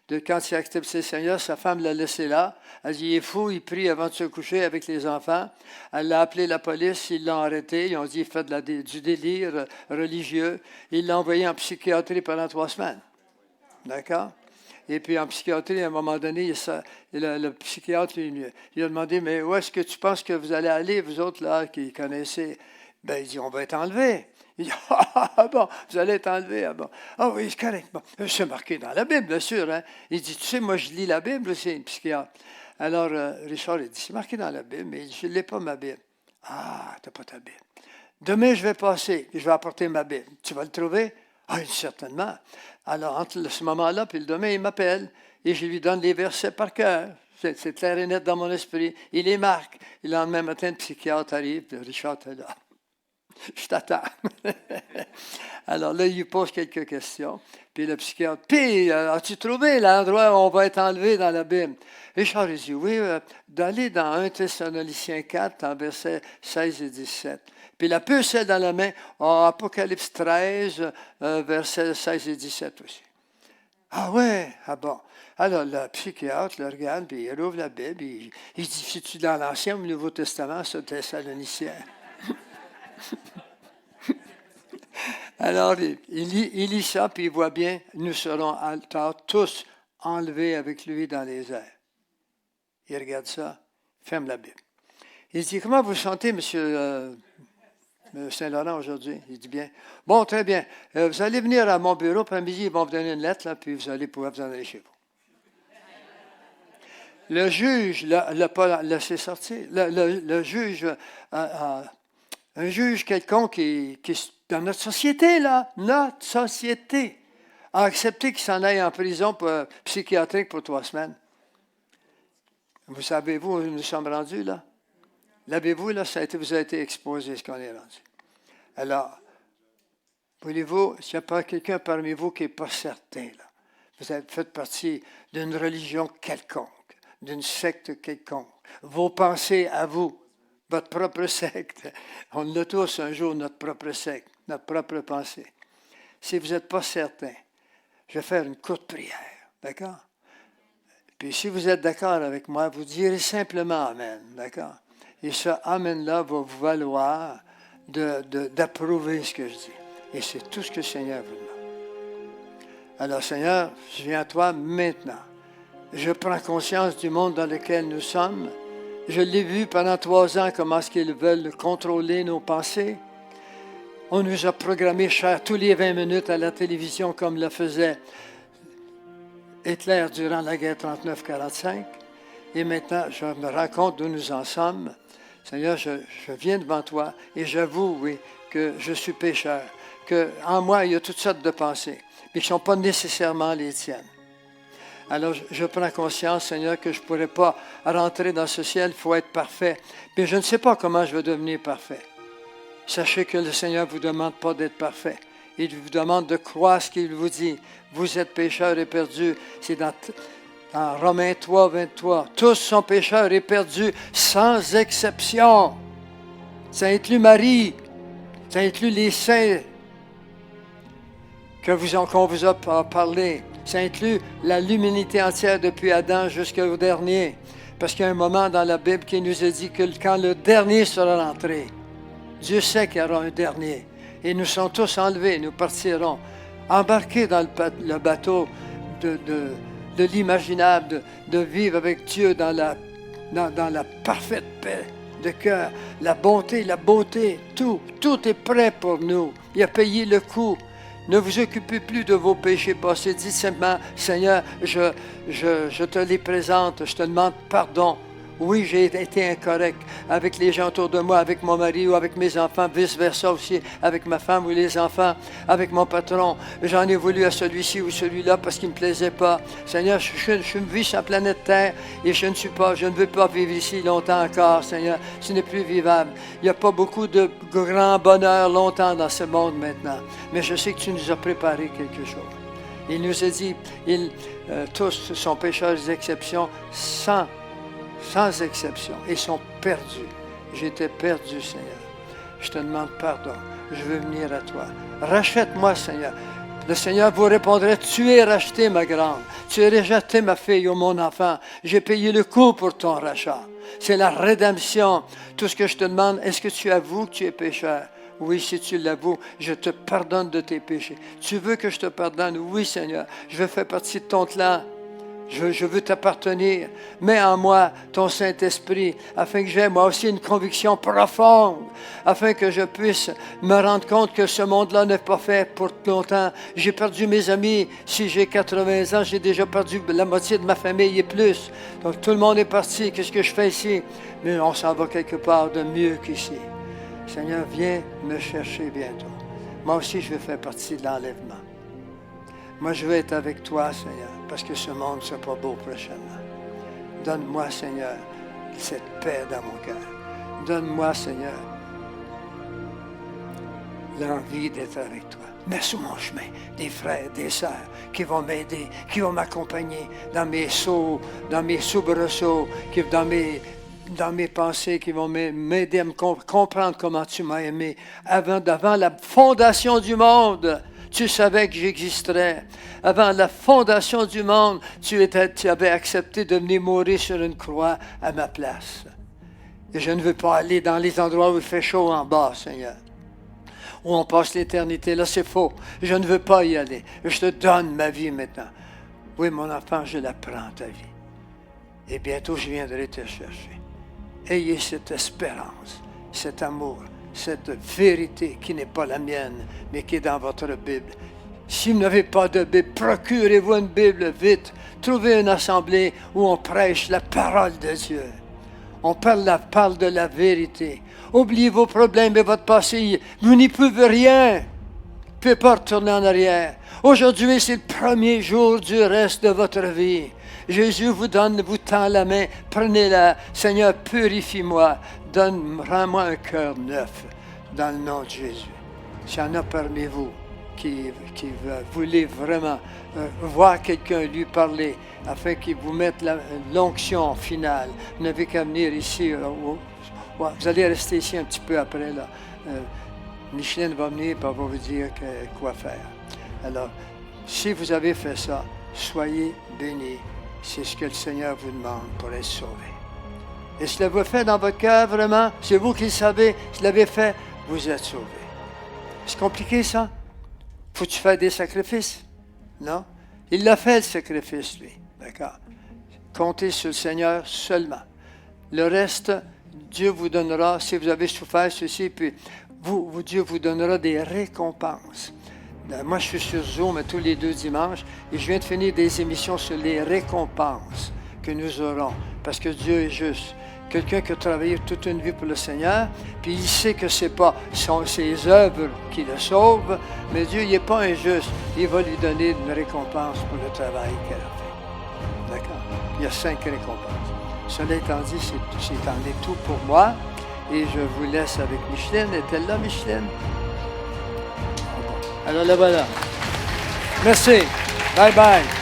Quand il a accepté le Seigneur, sa femme l'a laissé là. Elle dit, il est fou, il prie avant de se coucher avec les enfants. Elle a appelé la police, ils l'ont arrêté. Ils ont dit, il fait du délire religieux. Ils l'ont envoyé en psychiatrie pendant 3 semaines. D'accord? Et puis en psychiatrie, à un moment donné, le psychiatre lui a demandé, mais où est-ce que tu penses que vous allez aller, vous autres là, qui connaissez? Ben, il dit, on va être enlevés. Il dit, ah bon, vous allez être enlevé, ah bon. Ah oui, c'est correct. Bon, c'est marqué dans la Bible, bien sûr. Hein? Il dit, tu sais, moi, je lis la Bible, c'est une psychiatre. Alors, Richard, il dit, c'est marqué dans la Bible, mais je ne l'ai pas, ma Bible. Ah, tu n'as pas ta Bible. Demain, je vais passer, je vais apporter ma Bible. Tu vas le trouver? Ah, certainement. Alors, entre ce moment-là puis le demain, il m'appelle et je lui donne les versets par cœur. C'est clair et net dans mon esprit. Il les marque. Et le lendemain matin, le psychiatre arrive, Richard est là. Je t'attends. Alors là, il lui pose quelques questions. Puis le psychiatre, puis, as-tu trouvé l'endroit où on va être enlevé dans la Bible? Richard, il dit, oui, d'aller dans 1 Thessaloniciens 4, en versets 16 et 17. Puis la puce est dans la main, en Apocalypse 13, versets 16 et 17 aussi. Ah ouais, ah bon. Alors le psychiatre le regarde, puis il rouvre la Bible, il dit, c'est-tu dans l'Ancien ou le Nouveau Testament, ce Thessaloniciens? Alors, il lit ça, puis il voit bien, nous serons tous enlevés avec lui dans les airs. Il regarde ça, ferme la Bible. Il dit, comment vous sentez, M. Saint-Laurent, aujourd'hui? Il dit bien. Bon, très bien. Vous allez venir à mon bureau, puis à midi, ils vont vous donner une lettre, là, puis vous allez pouvoir vous en aller chez vous. Le juge l'a pas laissé sortir. Le juge, un juge quelconque qui dans notre société, là, notre société, a accepté qu'il s'en aille en prison psychiatrique pour 3 semaines. Vous savez-vous où nous sommes rendus, là? L'avez-vous, là, vous a été exposé ce qu'on est rendu. Alors, voulez-vous, s'il n'y a pas quelqu'un parmi vous qui n'est pas certain, là, vous êtes fait partie d'une religion quelconque, d'une secte quelconque, vos pensées à vous, votre propre secte, on a tous un jour notre propre secte, notre propre pensée. Si vous n'êtes pas certain, je vais faire une courte prière, d'accord? Puis si vous êtes d'accord avec moi, vous direz simplement Amen, d'accord? Et ce Amen-là va vous valoir d'approuver ce que je dis. Et c'est tout ce que le Seigneur vous demande. Alors Seigneur, je viens à toi maintenant. Je prends conscience du monde dans lequel nous sommes. Je l'ai vu pendant 3 ans, comment est-ce qu'ils veulent contrôler nos pensées. On nous a programmé cher tous les 20 minutes à la télévision comme le faisait Hitler durant la guerre 39-45. Et maintenant, je me rends compte d'où nous en sommes. Seigneur, je viens devant toi et j'avoue, oui, que je suis pécheur, qu'en moi, il y a toutes sortes de pensées, mais qui ne sont pas nécessairement les tiennes. Alors, je prends conscience, Seigneur, que je ne pourrais pas rentrer dans ce ciel, il faut être parfait. Mais je ne sais pas comment je vais devenir parfait. Sachez que le Seigneur ne vous demande pas d'être parfait. Il vous demande de croire ce qu'il vous dit. Vous êtes pécheurs et perdus. C'est dans Romains 3, 23. Tous sont pécheurs et perdus, sans exception. Ça inclut Marie. Ça inclut les saints qu'on vous a parlé. Ça inclut l'humanité entière depuis Adam jusqu'au dernier. Parce qu'il y a un moment dans la Bible qui nous a dit que quand le dernier sera rentré, Dieu sait qu'il y aura un dernier. Et nous sommes tous enlevés, nous partirons, embarqués dans le bateau de l'imaginable, de vivre avec Dieu dans la parfaite paix de cœur, la bonté, tout est prêt pour nous. Il a payé le coût. Ne vous occupez plus de vos péchés passés. Dites simplement, Seigneur, je te les présente, je te demande pardon. Oui, j'ai été incorrect avec les gens autour de moi, avec mon mari ou avec mes enfants, vice-versa aussi, avec ma femme ou les enfants, avec mon patron. J'en ai voulu à celui-ci ou celui-là parce qu'il ne me plaisait pas. Seigneur, je vis sur la planète Terre et je ne veux pas vivre ici longtemps encore, Seigneur. Ce n'est plus vivable. Il n'y a pas beaucoup de grand bonheur longtemps dans ce monde maintenant. Mais je sais que tu nous as préparé quelque chose. Il nous a dit, tous sont pécheurs d'exception, sans exception, ils sont perdus. J'étais perdu, Seigneur. Je te demande pardon. Je veux venir à toi. Rachète-moi, Seigneur. Le Seigneur vous répondrait, tu es racheté, ma grande. Tu es racheté, ma fille ou mon enfant. J'ai payé le coût pour ton rachat. C'est la rédemption. Tout ce que je te demande, est-ce que tu avoues que tu es pécheur? Oui, si tu l'avoues, je te pardonne de tes péchés. Tu veux que je te pardonne? Oui, Seigneur. Je veux faire partie de ton clan. Je veux t'appartenir. Mets en moi ton Saint-Esprit, afin que j'aie moi aussi une conviction profonde, afin que je puisse me rendre compte que ce monde-là n'est pas fait pour longtemps. J'ai perdu mes amis. Si j'ai 80 ans, j'ai déjà perdu la moitié de ma famille et plus. Donc tout le monde est parti. Qu'est-ce que je fais ici? Mais on s'en va quelque part de mieux qu'ici. Seigneur, viens me chercher bientôt. Moi aussi, je vais faire partie de l'enlèvement. Moi, je veux être avec toi, Seigneur, parce que ce monde ne sera pas beau prochainement. Donne-moi, Seigneur, cette paix dans mon cœur. Donne-moi, Seigneur, l'envie d'être avec toi. Mets sur mon chemin des frères, des sœurs qui vont m'aider, qui vont m'accompagner dans mes sauts, dans mes soubresauts, dans mes pensées, qui vont m'aider à me comprendre comment tu m'as aimé. Avant la fondation du monde, tu savais que j'existerais. Avant la fondation du monde, tu avais accepté de venir mourir sur une croix à ma place. Et je ne veux pas aller dans les endroits où il fait chaud en bas, Seigneur, où on passe l'éternité. Là, c'est faux. Je ne veux pas y aller. Je te donne ma vie maintenant. Oui, mon enfant, je la prends, ta vie. Et bientôt, je viendrai te chercher. Ayez cette espérance, cet amour, cette vérité qui n'est pas la mienne, mais qui est dans votre Bible. Si vous n'avez pas de Bible, procurez-vous une Bible vite. Trouvez une assemblée où on prêche la parole de Dieu. On parle de la vérité. Oubliez vos problèmes et votre passé. Vous n'y pouvez rien. Vous ne pouvez pas retourner en arrière. Aujourd'hui, c'est le premier jour du reste de votre vie. Jésus vous tend la main. Prenez-la. Seigneur, purifie-moi. Rends-moi un cœur neuf dans le nom de Jésus. S'il y en a parmi vous qui voulez vraiment voir quelqu'un lui parler afin qu'il vous mette l'onction finale, vous n'avez qu'à venir ici. Vous allez rester ici un petit peu après. Là. Micheline va venir et va vous dire quoi faire. Alors, si vous avez fait ça, soyez bénis. C'est ce que le Seigneur vous demande pour être sauvé. Et si l'avez fait dans votre cœur, vraiment, c'est vous qui le savez, si vous l'avez fait, vous êtes sauvés. C'est compliqué, ça? Faut-tu faire des sacrifices? Non? Il l'a fait, le sacrifice, lui. D'accord? Comptez sur le Seigneur seulement. Le reste, Dieu vous donnera, si vous avez souffert ceci, puis Dieu vous donnera des récompenses. Moi, je suis sur Zoom tous les 2 dimanches et je viens de finir des émissions sur les récompenses que nous aurons, parce que Dieu est juste. quelqu'un qui a travaillé toute une vie pour le Seigneur, puis il sait que ce n'est pas ses œuvres qui le sauvent, mais Dieu n'est pas injuste. Il va lui donner une récompense pour le travail qu'elle a fait. D'accord? Il y a 5 récompenses. Cela étant dit, c'est en est tout pour moi. Et je vous laisse avec Micheline. Est-elle là, Micheline? Ah bon. Alors, la voilà. Merci. Bye bye.